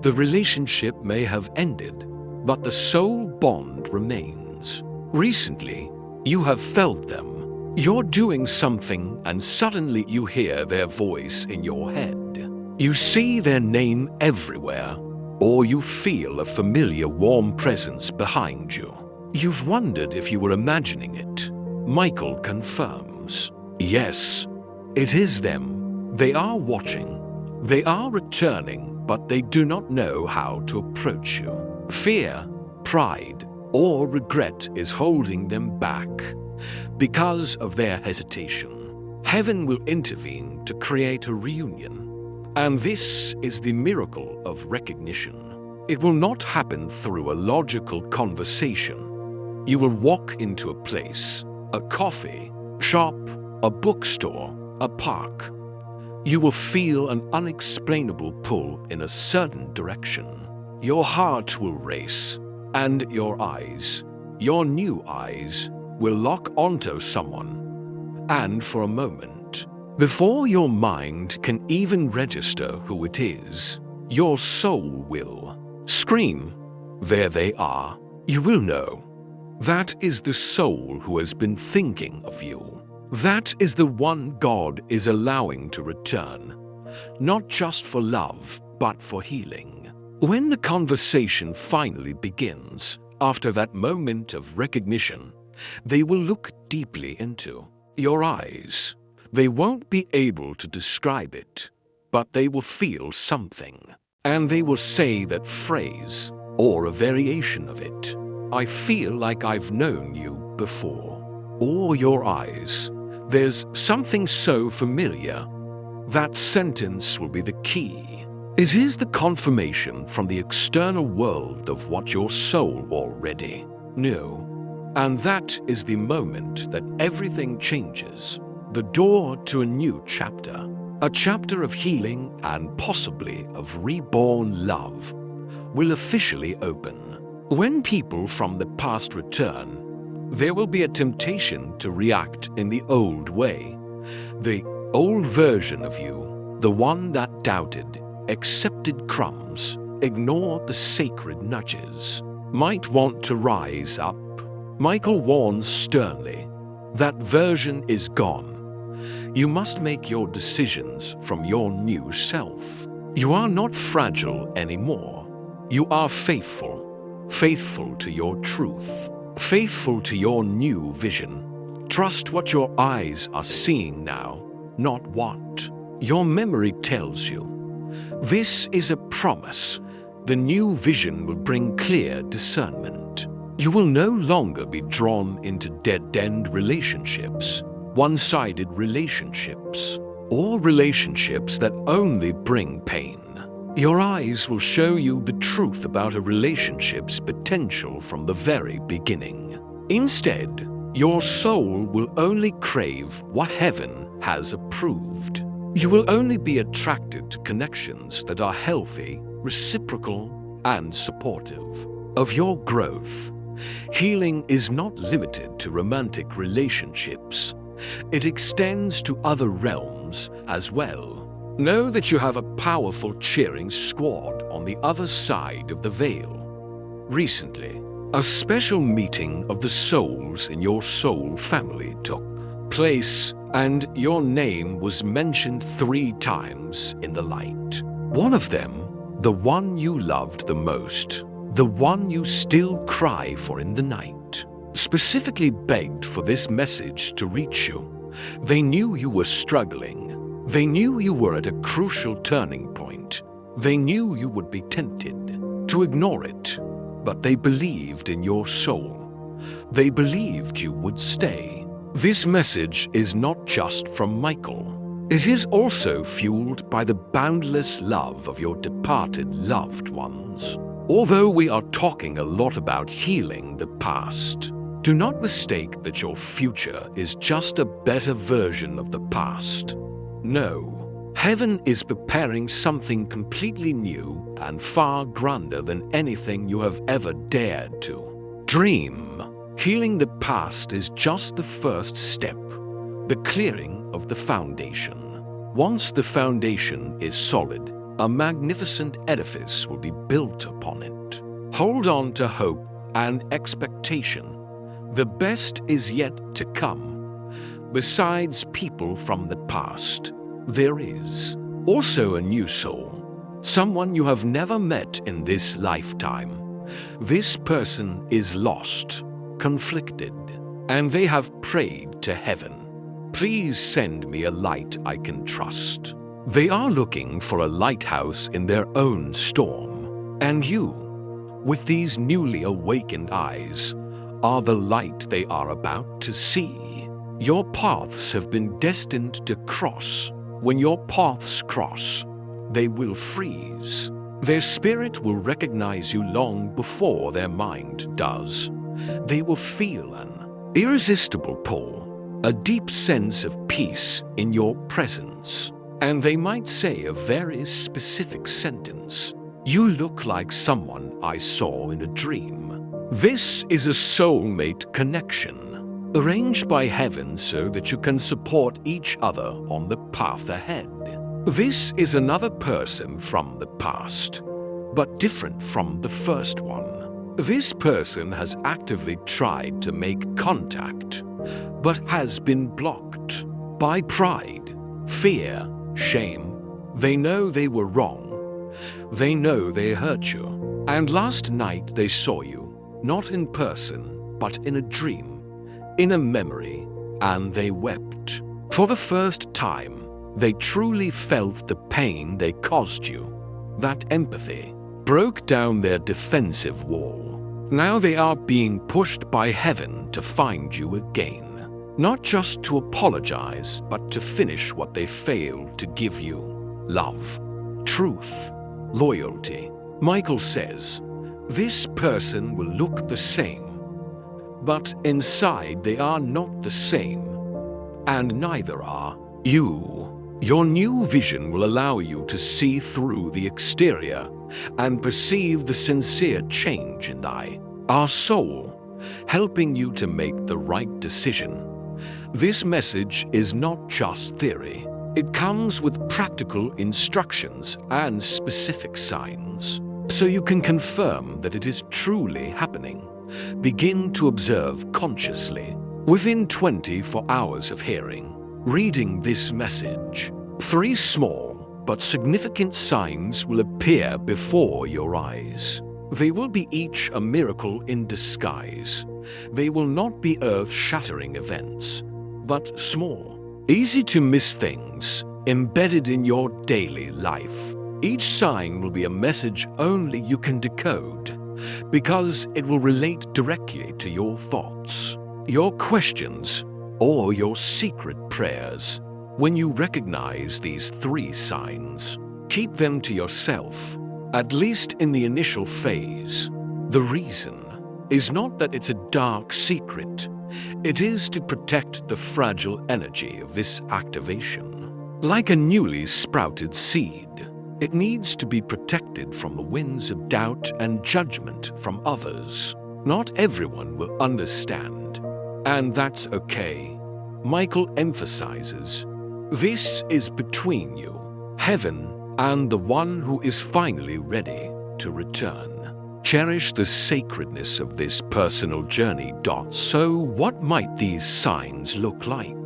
The relationship may have ended, but the soul bond remains. Recently, you have felt them. You're doing something and suddenly you hear their voice in your head. You see their name everywhere, or you feel a familiar warm presence behind you. You've wondered if you were imagining it. Michael confirms. Yes, it is them. They are watching. They are returning, but they do not know how to approach you. Fear, pride, or regret is holding them back. Because of their hesitation, heaven will intervene to create a reunion. And this is the miracle of recognition. It will not happen through a logical conversation. You will walk into a place, a coffee shop, a bookstore, a park. You will feel an unexplainable pull in a certain direction. Your heart will race, and your eyes, your new eyes, will lock onto someone. And for a moment, before your mind can even register who it is, your soul will scream. There they are. You will know. That is the soul who has been thinking of you. That is the one God is allowing to return, not just for love, but for healing. When the conversation finally begins, after that moment of recognition, they will look deeply into your eyes. They won't be able to describe it, but they will feel something. And they will say that phrase, or a variation of it. I feel like I've known you before. Or your eyes. There's something so familiar. That sentence will be the key. It is the confirmation from the external world of what your soul already knew. And that is the moment that everything changes. The door to a new chapter. A chapter of healing and possibly of reborn love will officially open. When people from the past return, there will be a temptation to react in the old way. The old version of you, the one that doubted, accepted crumbs, ignored the sacred nudges, might want to rise up. Michael warns sternly, that version is gone. You must make your decisions from your new self. You are not fragile anymore. You are faithful, faithful to your truth, faithful to your new vision. Trust what your eyes are seeing now, not what your memory tells you. This is a promise. The new vision will bring clear discernment. You will no longer be drawn into dead-end relationships, one-sided relationships, or relationships that only bring pain. Your eyes will show you the truth about a relationship's potential from the very beginning. Instead, your soul will only crave what heaven has approved. You will only be attracted to connections that are healthy, reciprocal, and supportive of your growth. Healing is not limited to romantic relationships. It extends to other realms as well. Know that you have a powerful cheering squad on the other side of the veil. Recently, a special meeting of the souls in your soul family took place, and your name was mentioned 3 times in the light. One of them, the one you loved the most, the one you still cry for in the night, specifically begged for this message to reach you. They knew you were struggling. They knew you were at a crucial turning point. They knew you would be tempted to ignore it, but they believed in your soul. They believed you would stay. This message is not just from Michael. It is also fueled by the boundless love of your departed loved ones. Although we are talking a lot about healing the past, do not mistake that your future is just a better version of the past. No, heaven is preparing something completely new and far grander than anything you have ever dared to dream. Healing the past is just the first step, the clearing of the foundation. Once the foundation is solid, a magnificent edifice will be built upon it. Hold on to hope and expectation. The best is yet to come. Besides people from the past, there is also a new soul, someone you have never met in this lifetime. This person is lost, conflicted, and they have prayed to heaven. Please send me a light I can trust. They are looking for a lighthouse in their own storm, and you, with these newly awakened eyes, are the light they are about to see. Your paths have been destined to cross. When your paths cross, they will freeze. Their spirit will recognize you long before their mind does. They will feel an irresistible pull, a deep sense of peace in your presence. And they might say a very specific sentence. You look like someone I saw in a dream. This is a soulmate connection, arranged by heaven so that you can support each other on the path ahead. This is another person from the past, but different from the first one. This person has actively tried to make contact, but has been blocked by pride, fear, shame. They know they were wrong. They know they hurt you. And last night they saw you, not in person, but in a dream, in a memory, and they wept. For the first time, they truly felt the pain they caused you. That empathy broke down their defensive wall. Now they are being pushed by heaven to find you again. Not just to apologize, but to finish what they failed to give you. Love, truth, loyalty. Michael says, this person will look the same, but inside they are not the same, and neither are you. Your new vision will allow you to see through the exterior and perceive the sincere change in our soul, helping you to make the right decision. This message is not just theory. It comes with practical instructions and specific signs, so you can confirm that it is truly happening. Begin to observe consciously. Within 24 hours of reading this message, 3 small but significant signs will appear before your eyes. They will be each a miracle in disguise. They will not be earth-shattering events, but small, easy-to-miss things embedded in your daily life. Each sign will be a message only you can decode, because it will relate directly to your thoughts, your questions, or your secret prayers. When you recognize these 3 signs, keep them to yourself, at least in the initial phase. The reason is not that it's a dark secret. It is to protect the fragile energy of this activation. Like a newly sprouted seed, it needs to be protected from the winds of doubt and judgment from others. Not everyone will understand, and that's okay. Michael emphasizes, this is between you, heaven, and the one who is finally ready to return. Cherish the sacredness of this personal journey. So what might these signs look like?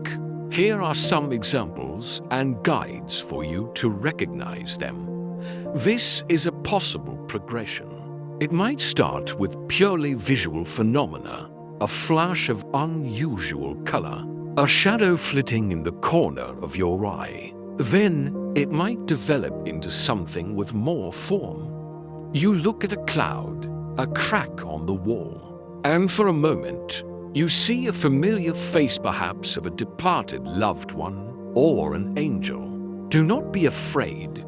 Here are some examples and guides for you to recognize them. This is a possible progression. It might start with purely visual phenomena, a flash of unusual color, a shadow flitting in the corner of your eye. Then it might develop into something with more form. You look at a cloud, a crack on the wall, and for a moment, you see a familiar face, perhaps of a departed loved one or an angel. Do not be afraid.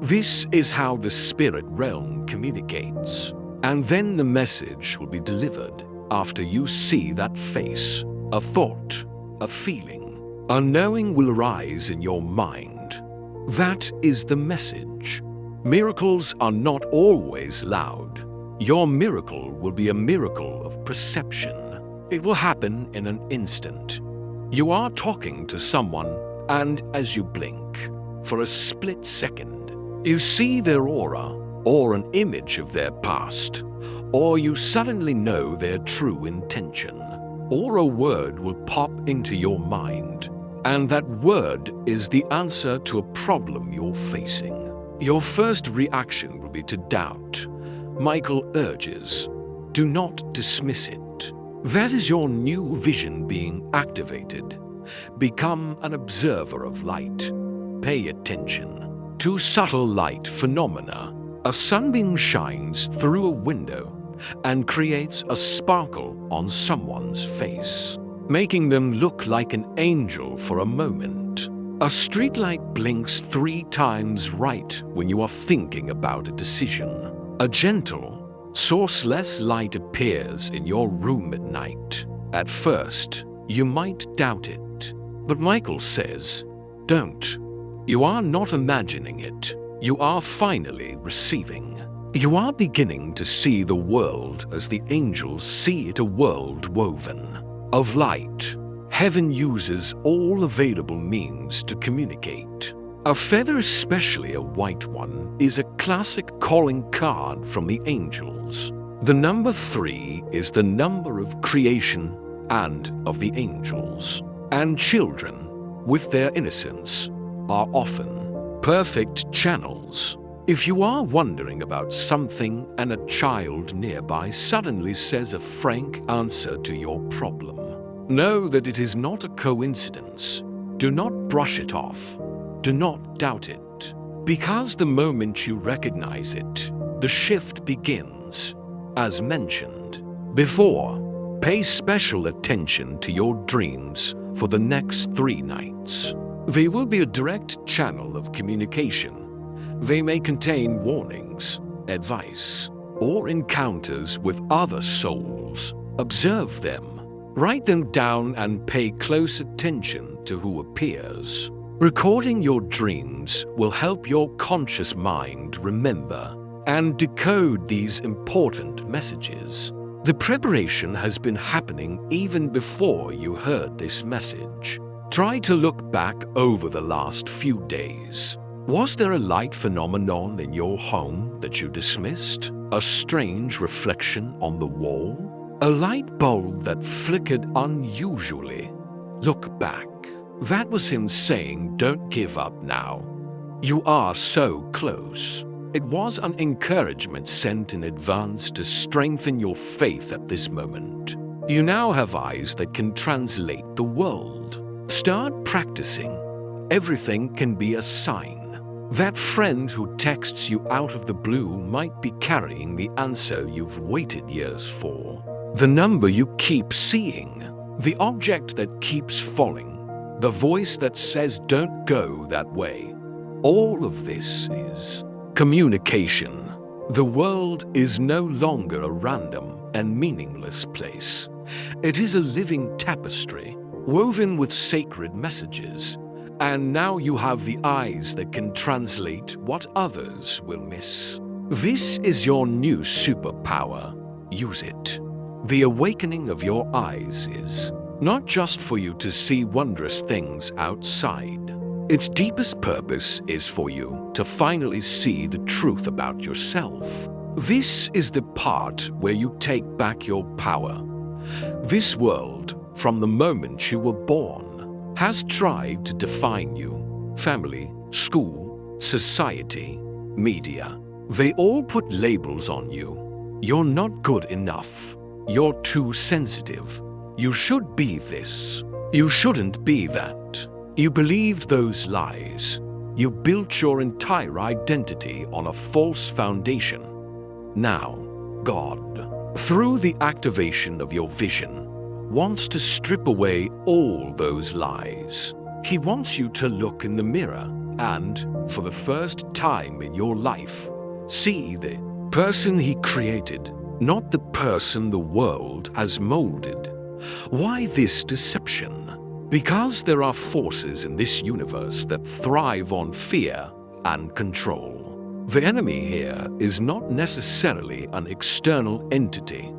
This is how the spirit realm communicates. And then the message will be delivered after you see that face, a thought, a feeling, a knowing will arise in your mind. That is the message. Miracles are not always loud. Your miracle will be a miracle of perception. It will happen in an instant. You are talking to someone, and as you blink, for a split second, you see their aura, or an image of their past, or you suddenly know their true intention. Or a word will pop into your mind, and that word is the answer to a problem you're facing. Your first reaction will be to doubt. Michael urges, do not dismiss it. That is your new vision being activated. Become an observer of light. Pay attention to subtle light phenomena. A sunbeam shines through a window and creates a sparkle on someone's face, making them look like an angel for a moment. A streetlight blinks 3 times right when you are thinking about a decision. A gentle, sourceless light appears in your room at night. At first, you might doubt it, but Michael says, don't. You are not imagining it. You are finally receiving. You are beginning to see the world as the angels see it, a world woven of light. Heaven uses all available means to communicate. A feather, especially a white one, is a classic calling card from the angels. The number 3 is the number of creation and of the angels. And children, with their innocence, are often perfect channels. If you are wondering about something and a child nearby suddenly says a frank answer to your problem, know that it is not a coincidence. Do not brush it off. Do not doubt it. Because the moment you recognize it, the shift begins. As mentioned before, pay special attention to your dreams for the next 3 nights. They will be a direct channel of communication. They may contain warnings, advice, or encounters with other souls. Observe them. Write them down and pay close attention to who appears. Recording your dreams will help your conscious mind remember and decode these important messages. The preparation has been happening even before you heard this message. Try to look back over the last few days. Was there a light phenomenon in your home that you dismissed? A strange reflection on the wall? A light bulb that flickered unusually? Look back. That was him saying, "Don't give up now. You are so close." It was an encouragement sent in advance to strengthen your faith at this moment. You now have eyes that can translate the world. Start practicing. Everything can be a sign. That friend who texts you out of the blue might be carrying the answer you've waited years for. The number you keep seeing. The object that keeps falling. The voice that says, "Don't go that way." All of this is communication. The world is no longer a random and meaningless place. It is a living tapestry, woven with sacred messages. And now you have the eyes that can translate what others will miss. This is your new superpower. Use it. The awakening of your eyes is not just for you to see wondrous things outside. Its deepest purpose is for you to finally see the truth about yourself. This is the part where you take back your power. This world, from the moment you were born, has tried to define you. Family, school, society, media. They all put labels on you. You're not good enough. You're too sensitive. You should be this. You shouldn't be that. You believed those lies. You built your entire identity on a false foundation. Now, God, through the activation of your vision, wants to strip away all those lies. He wants you to look in the mirror and, for the first time in your life, see the person He created, not the person the world has molded. Why this deception? Because there are forces in this universe that thrive on fear and control. The enemy here is not necessarily an external entity,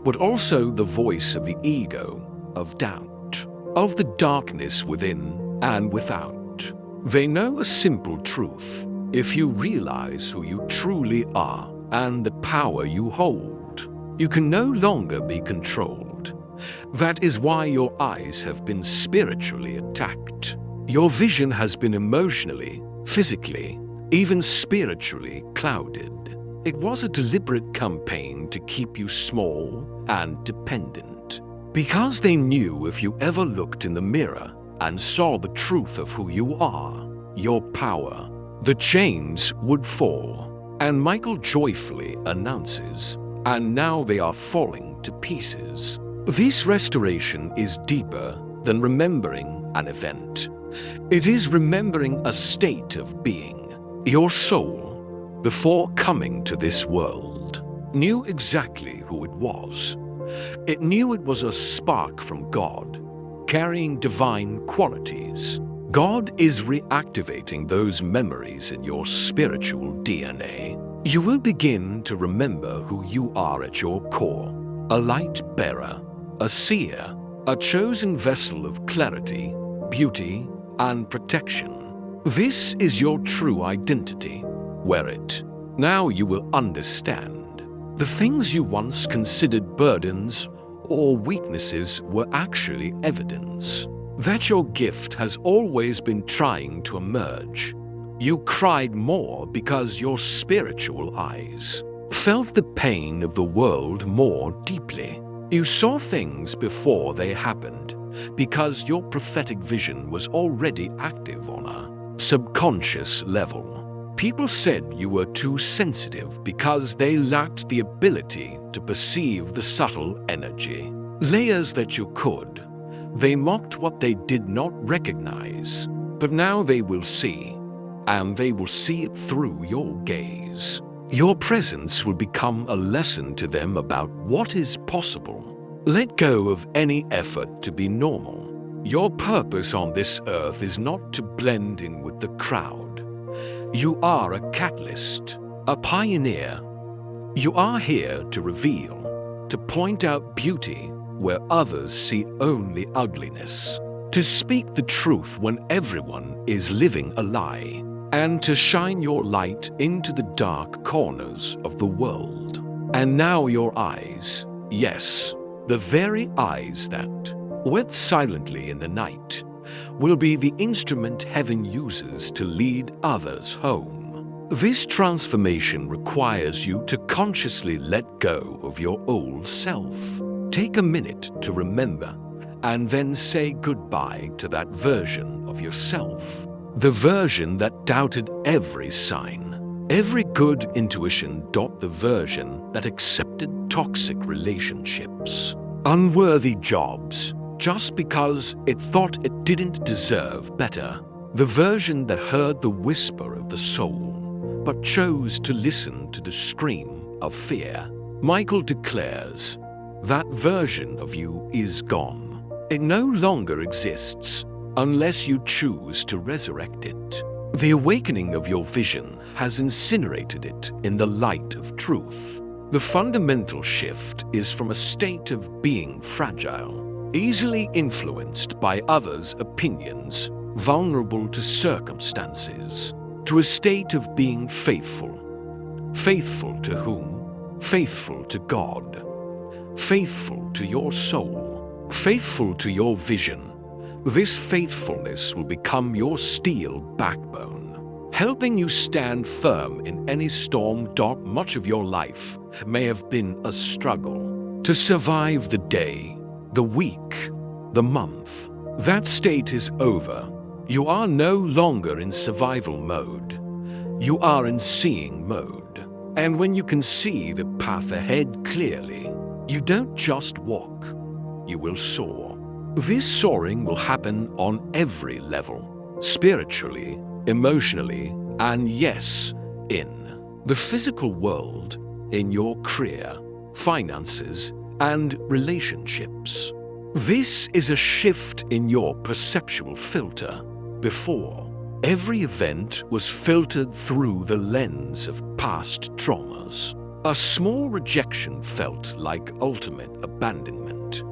but also the voice of the ego, of doubt, of the darkness within and without. They know a simple truth. If you realize who you truly are and the power you hold, you can no longer be controlled. That is why your eyes have been spiritually attacked. Your vision has been emotionally, physically, even spiritually clouded. It was a deliberate campaign to keep you small and dependent. Because they knew if you ever looked in the mirror and saw the truth of who you are, your power, the chains would fall. And Michael joyfully announces, and now they are falling to pieces. This restoration is deeper than remembering an event. It is remembering a state of being. Your soul, before coming to this world, knew exactly who it was. It knew it was a spark from God, carrying divine qualities. God is reactivating those memories in your spiritual DNA. You will begin to remember who you are at your core, a light bearer, a seer, a chosen vessel of clarity, beauty, and protection. This is your true identity. Wear it. Now you will understand. The things you once considered burdens or weaknesses were actually evidence that your gift has always been trying to emerge. You cried more because your spiritual eyes felt the pain of the world more deeply. You saw things before they happened because your prophetic vision was already active on a subconscious level. People said you were too sensitive because they lacked the ability to perceive the subtle energy. Layers that you could. They mocked what they did not recognize. But now they will see, and they will see it through your gaze. Your presence will become a lesson to them about what is possible. Let go of any effort to be normal. Your purpose on this earth is not to blend in with the crowd. You are a catalyst, a pioneer. You are here to reveal, to point out beauty where others see only ugliness, to speak the truth when everyone is living a lie, and to shine your light into the dark corners of the world. And now your eyes, yes, the very eyes that wept silently in the night, will be the instrument heaven uses to lead others home. This transformation requires you to consciously let go of your old self. Take a minute to remember, and then say goodbye to that version of yourself. The version that doubted every sign, every good intuition. The version that accepted toxic relationships, unworthy jobs, just because it thought it didn't deserve better. The version that heard the whisper of the soul, but chose to listen to the scream of fear. Michael declares, that version of you is gone. It no longer exists unless you choose to resurrect it. The awakening of your vision has incinerated it in the light of truth. The fundamental shift is from a state of being fragile, easily influenced by others' opinions, vulnerable to circumstances, to a state of being faithful. Faithful to whom? Faithful to God. Faithful to your soul. Faithful to your vision. This faithfulness will become your steel backbone, helping you stand firm in any storm. Much of your life may have been a struggle to survive the day, the week, the month. That state is over. You are no longer in survival mode. You are in seeing mode. And when you can see the path ahead clearly, you don't just walk, you will soar. This soaring will happen on every level, spiritually, emotionally, and yes, in the physical world, in your career, finances, and relationships. This is a shift in your perceptual filter. Before, every event was filtered through the lens of past traumas. A small rejection felt like ultimate abandonment.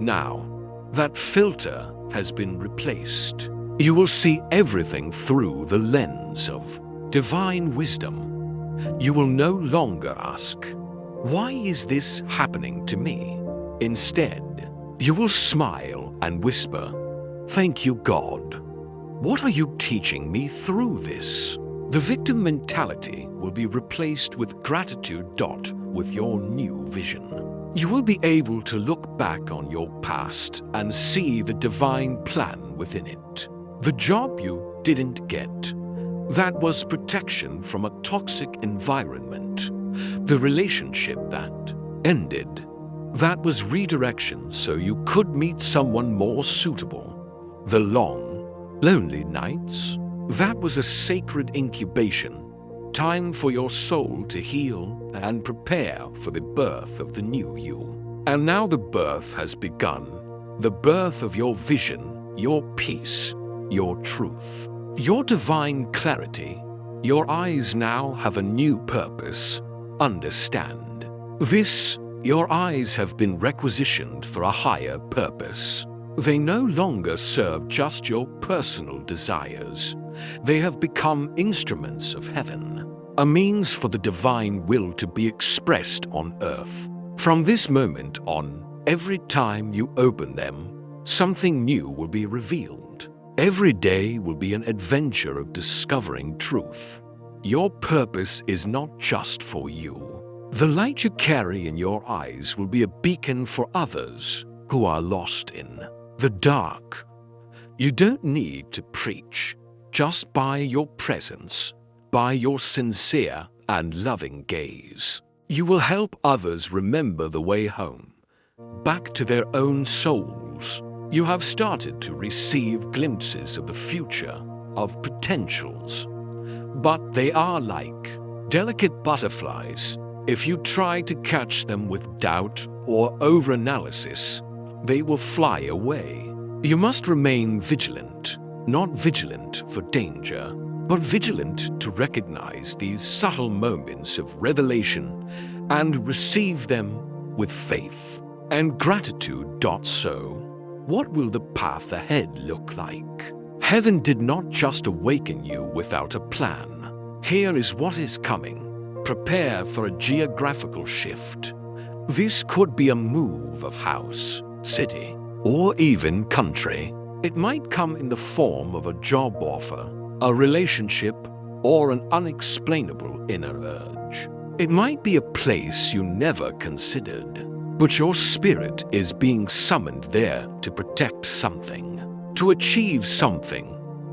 Now, that filter has been replaced. You will see everything through the lens of divine wisdom. You will no longer ask, "Why is this happening to me?" Instead, you will smile and whisper, "Thank you, God. What are you teaching me through this?" The victim mentality will be replaced with gratitude. With your new vision, you will be able to look back on your past and see the divine plan within it. The job you didn't get, that was protection from a toxic environment. The relationship that ended, that was redirection so you could meet someone more suitable. The long, lonely nights, that was a sacred incubation, time for your soul to heal and prepare for the birth of the new you. And now the birth has begun, the birth of your vision, your peace, your truth, your divine clarity. Your eyes now have a new purpose. Understand. This, your eyes have been requisitioned for a higher purpose. They no longer serve just your personal desires. They have become instruments of heaven. a means for the divine will to be expressed on earth. From this moment on, every time you open them, something new will be revealed. Every day will be an adventure of discovering truth. Your purpose is not just for you. The light you carry in your eyes will be a beacon for others who are lost in the dark. You don't need to preach. Just by your presence, by your sincere and loving gaze, you will help others remember the way home, back to their own souls. You have started to receive glimpses of the future, of potentials. But they are like delicate butterflies. If you try to catch them with doubt or overanalysis, they will fly away. You must remain vigilant. Not vigilant for danger, but vigilant to recognize these subtle moments of revelation and receive them with faith and gratitude. So, what will the path ahead look like? Heaven did not just awaken you without a plan. Here is what is coming. Prepare for a geographical shift. This could be a move of house, city, or even country. It might come in the form of a job offer, a relationship, or an unexplainable inner urge. It might be a place you never considered, but your spirit is being summoned there to protect something, to achieve something,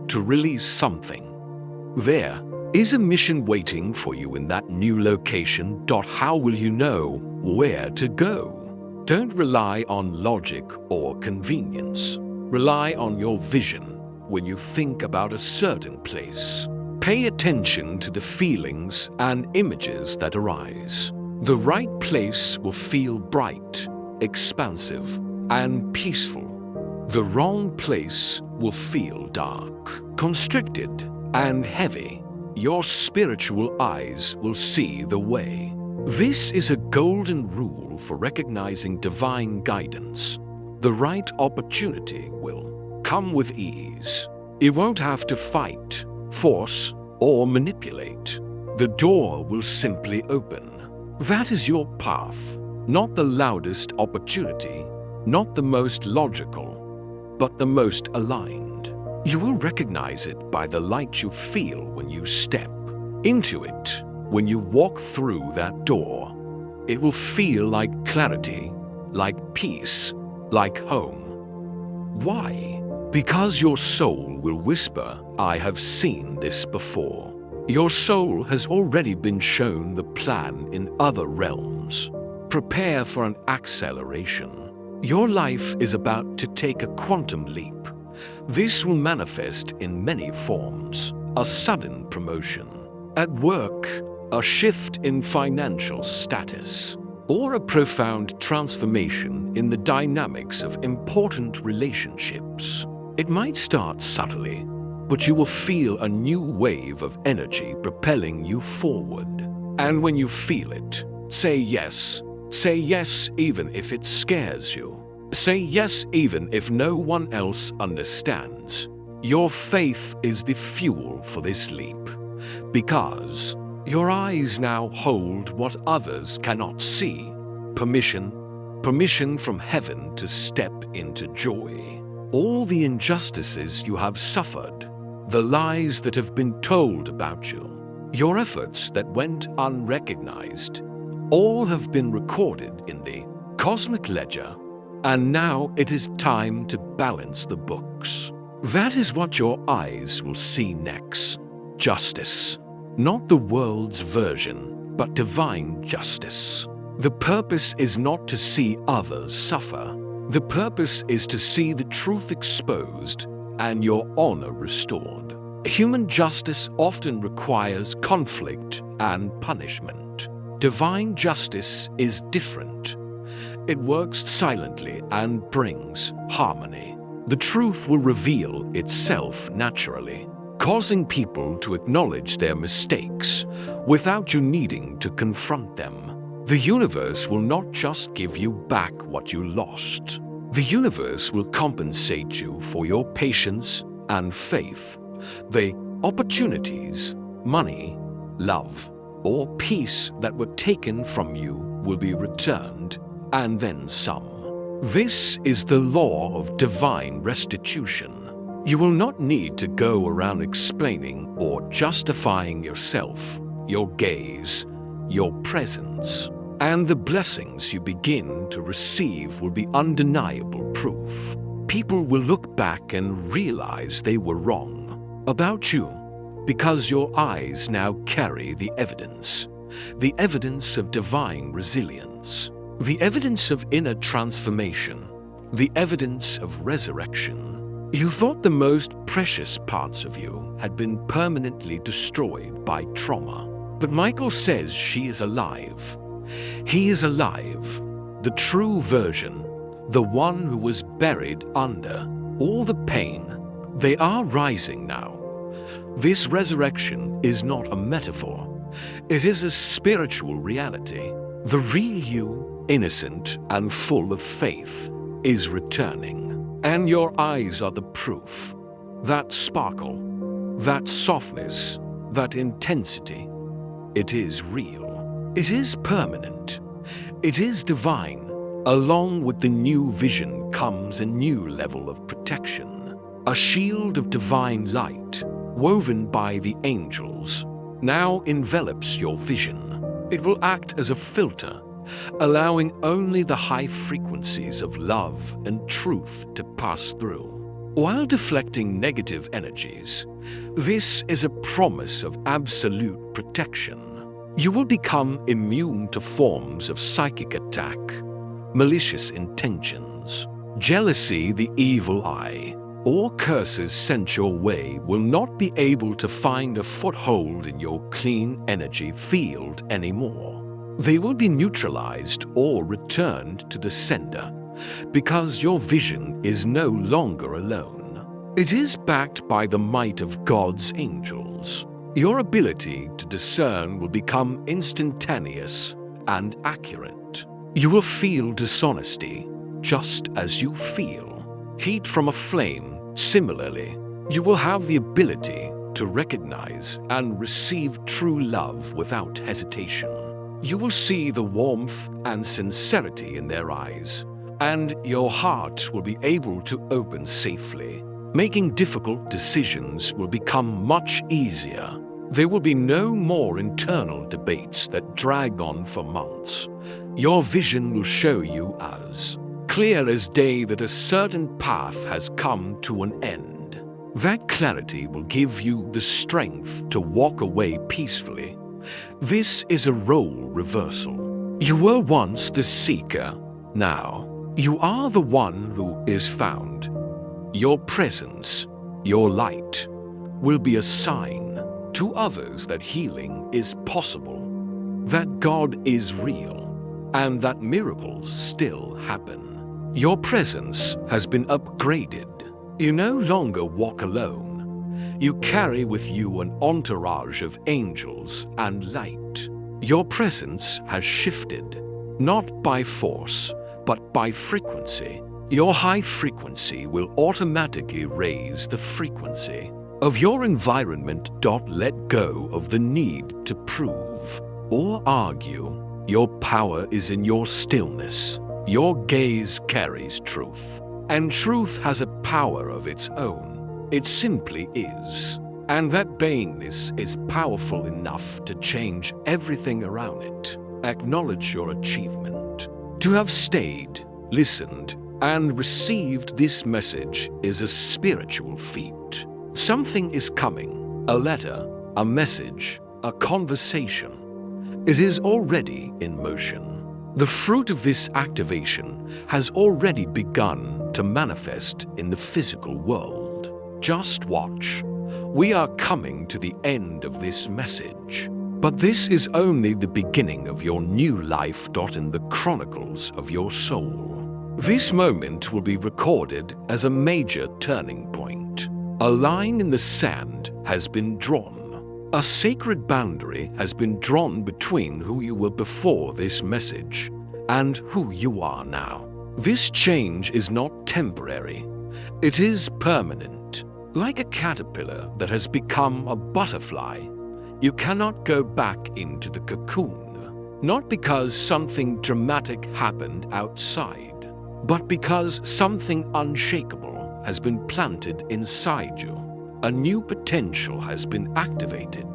to release something. There is a mission waiting for you in that new location. How will you know where to go? Don't rely on logic or convenience. Rely on your vision when you think about a certain place. Pay attention to the feelings and images that arise. The right place will feel bright, expansive, and peaceful. The wrong place will feel dark, constricted, and heavy. Your spiritual eyes will see the way. This is a golden rule for recognizing divine guidance. The right opportunity will come with ease. You won't have to fight, force, or manipulate. The door will simply open. That is your path, not the loudest opportunity, not the most logical, but the most aligned. You will recognize it by the light you feel when you step into it. When you walk through that door, it will feel like clarity, like peace, like home. Why? Because your soul will whisper, "I have seen this before." Your soul has already been shown the plan in other realms. Prepare for an acceleration. Your life is about to take a quantum leap. This will manifest in many forms. A sudden promotion. At work, a shift in financial status. Or a profound transformation in the dynamics of important relationships. It might start subtly, but you will feel a new wave of energy propelling you forward. And when you feel it, say yes. Say yes even if it scares you. Say yes even if no one else understands. Your faith is the fuel for this leap, because your eyes now hold what others cannot see. Permission from heaven to step into joy. All the injustices you have suffered, the lies that have been told about you, your efforts that went unrecognized, all have been recorded in the cosmic ledger, and now it is time to balance the books. That is what your eyes will see next. Justice. Not the world's version, but divine justice. The purpose is not to see others suffer. The purpose is to see the truth exposed and your honor restored. Human justice often requires conflict and punishment. Divine justice is different. It works silently and brings harmony. The truth will reveal itself naturally, causing people to acknowledge their mistakes without you needing to confront them. The universe will not just give you back what you lost. The universe will compensate you for your patience and faith. The opportunities, money, love, or peace that were taken from you will be returned, and then some. This is the law of divine restitution. You will not need to go around explaining or justifying yourself, your gaze, your presence, and the blessings you begin to receive will be undeniable proof. People will look back and realize they were wrong about you because your eyes now carry the evidence of divine resilience, the evidence of inner transformation, the evidence of resurrection. You thought the most precious parts of you had been permanently destroyed by trauma, but Michael says she is alive. He is alive, the true version, the one who was buried under all the pain. They are rising now. This resurrection is not a metaphor. It is a spiritual reality. The real you, innocent and full of faith, is returning. And your eyes are the proof. That sparkle, that softness, that intensity, it is real. It is permanent. It is divine. Along with the new vision comes a new level of protection. A shield of divine light, woven by the angels, now envelops your vision. It will act as a filter, allowing only the high frequencies of love and truth to pass through, while deflecting negative energies. This is a promise of absolute protection. You will become immune to forms of psychic attack, malicious intentions, jealousy, the evil eye, or curses sent your way will not be able to find a foothold in your clean energy field anymore. They will be neutralized or returned to the sender because your vision is no longer alone. It is backed by the might of God's angels. Your ability to discern will become instantaneous and accurate. You will feel dishonesty just as you feel heat from a flame. Similarly, you will have the ability to recognize and receive true love without hesitation. You will see the warmth and sincerity in their eyes, and your heart will be able to open safely. Making difficult decisions will become much easier. There will be no more internal debates that drag on for months. Your vision will show you as clear as day that a certain path has come to an end. That clarity will give you the strength to walk away peacefully. This is a role reversal. You were once the seeker. Now, you are the one who is found. Your presence, your light, will be a sign to others that healing is possible, that God is real, and that miracles still happen. Your presence has been upgraded. You no longer walk alone. You carry with you an entourage of angels and light. Your presence has shifted, not by force, but by frequency. Your high frequency will automatically raise the frequency of your environment. Let go of the need to prove or argue. Your power is in your stillness. Your gaze carries truth, and truth has a power of its own. It simply is. And that beingness is powerful enough to change everything around it. Acknowledge your achievement. To have stayed, listened, and received this message is a spiritual feat. Something is coming, a letter, a message, a conversation. It is already in motion. The fruit of this activation has already begun to manifest in the physical world. Just watch. We are coming to the end of this message. But this is only the beginning of your new life. In the chronicles of your soul. This moment will be recorded as a major turning point. A line in the sand has been drawn. A sacred boundary has been drawn between who you were before this message and who you are now. This change is not temporary. It is permanent. Like a caterpillar that has become a butterfly, You cannot go back into the cocoon, not because something dramatic happened outside, but because something unshakable has been planted inside you. A new potential has been activated.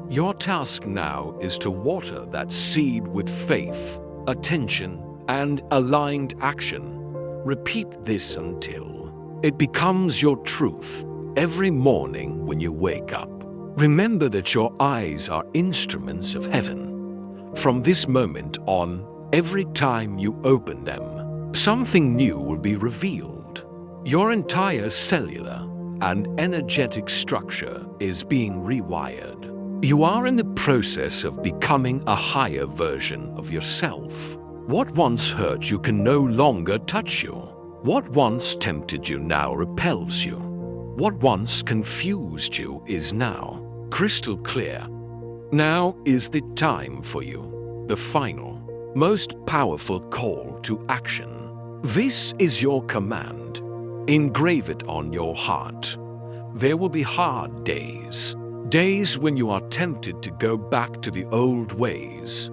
Your task now is to water that seed with faith, attention, and aligned action. Repeat this until it becomes your truth every morning when you wake up. Remember that your eyes are instruments of heaven. From this moment on, every time you open them, something new will be revealed. Your entire cellular and energetic structure is being rewired. You are in the process of becoming a higher version of yourself. What once hurt you can no longer touch you. What once tempted you now repels you. What once confused you is now crystal clear. Now is the time for you, the final, most powerful call to action. This is your command. Engrave it on your heart. There will be hard days, days when you are tempted to go back to the old ways.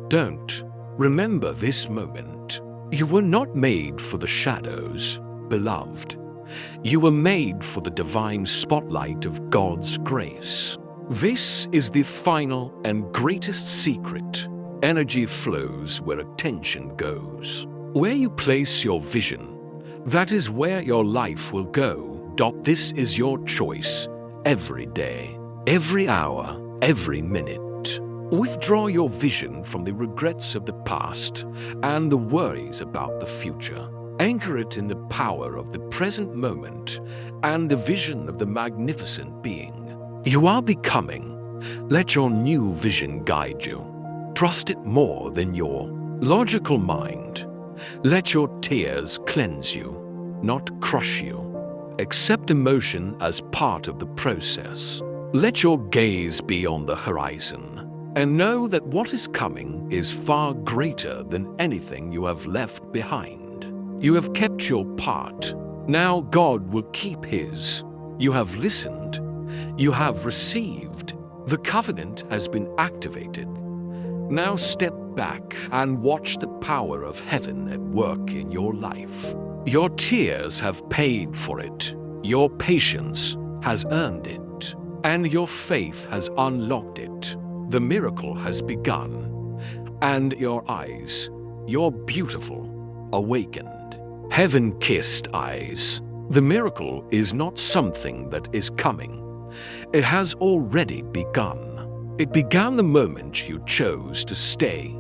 Don't. Remember this moment. You were not made for the shadows, beloved. You were made for the divine spotlight of God's grace. This is the final and greatest secret. Energy flows where attention goes. Where you place your vision, that is where your life will go. This is your choice every day, every hour, every minute. Withdraw your vision from the regrets of the past and the worries about the future. Anchor it in the power of the present moment and the vision of the magnificent being you are becoming. Let your new vision guide you. Trust it more than your logical mind. Let your tears cleanse you, not crush you. Accept emotion as part of the process. Let your gaze be on the horizon, and know that what is coming is far greater than anything you have left behind. You have kept your part. Now God will keep his. You have listened. You have received. The covenant has been activated. Now step back and watch the power of heaven at work in your life. Your tears have paid for it. Your patience has earned it. And your faith has unlocked it. The miracle has begun. And your eyes, your beautiful, awakened, heaven-kissed eyes. The miracle is not something that is coming. It has already begun. It began the moment you chose to stay.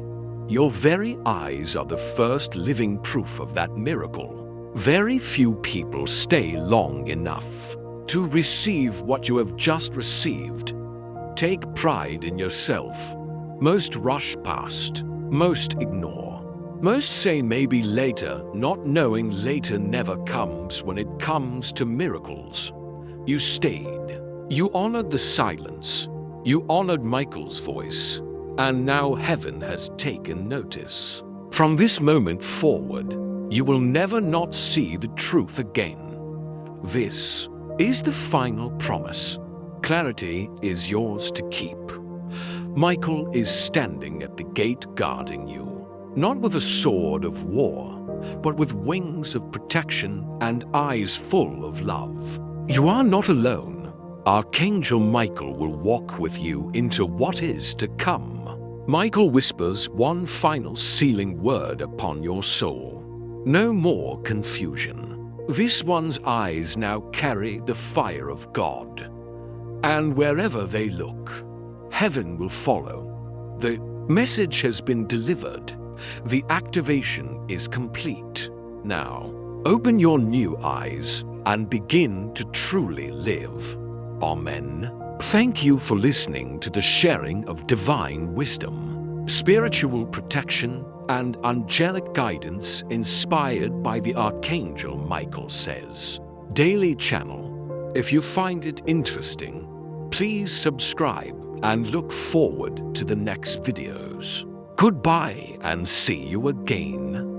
Your very eyes are the first living proof of that miracle. Very few people stay long enough to receive what you have just received. Take pride in yourself. Most rush past, most ignore. Most say maybe later, not knowing later never comes when it comes to miracles. You stayed. You honored the silence. You honored Michael's voice. And now heaven has taken notice. From this moment forward, you will never not see the truth again. This is the final promise. Clarity is yours to keep. Michael is standing at the gate guarding you, not with a sword of war, but with wings of protection and eyes full of love. You are not alone. Archangel Michael will walk with you into what is to come. Michael whispers one final sealing word upon your soul. No more confusion. This one's eyes now carry the fire of God. And wherever they look, heaven will follow. The message has been delivered. The activation is complete. Now, open your new eyes and begin to truly live. Amen. Thank you for listening to the sharing of divine wisdom, spiritual protection, and angelic guidance inspired by the Archangel Michael says. Daily channel. If you find it interesting, please subscribe and look forward to the next videos. Goodbye and see you again.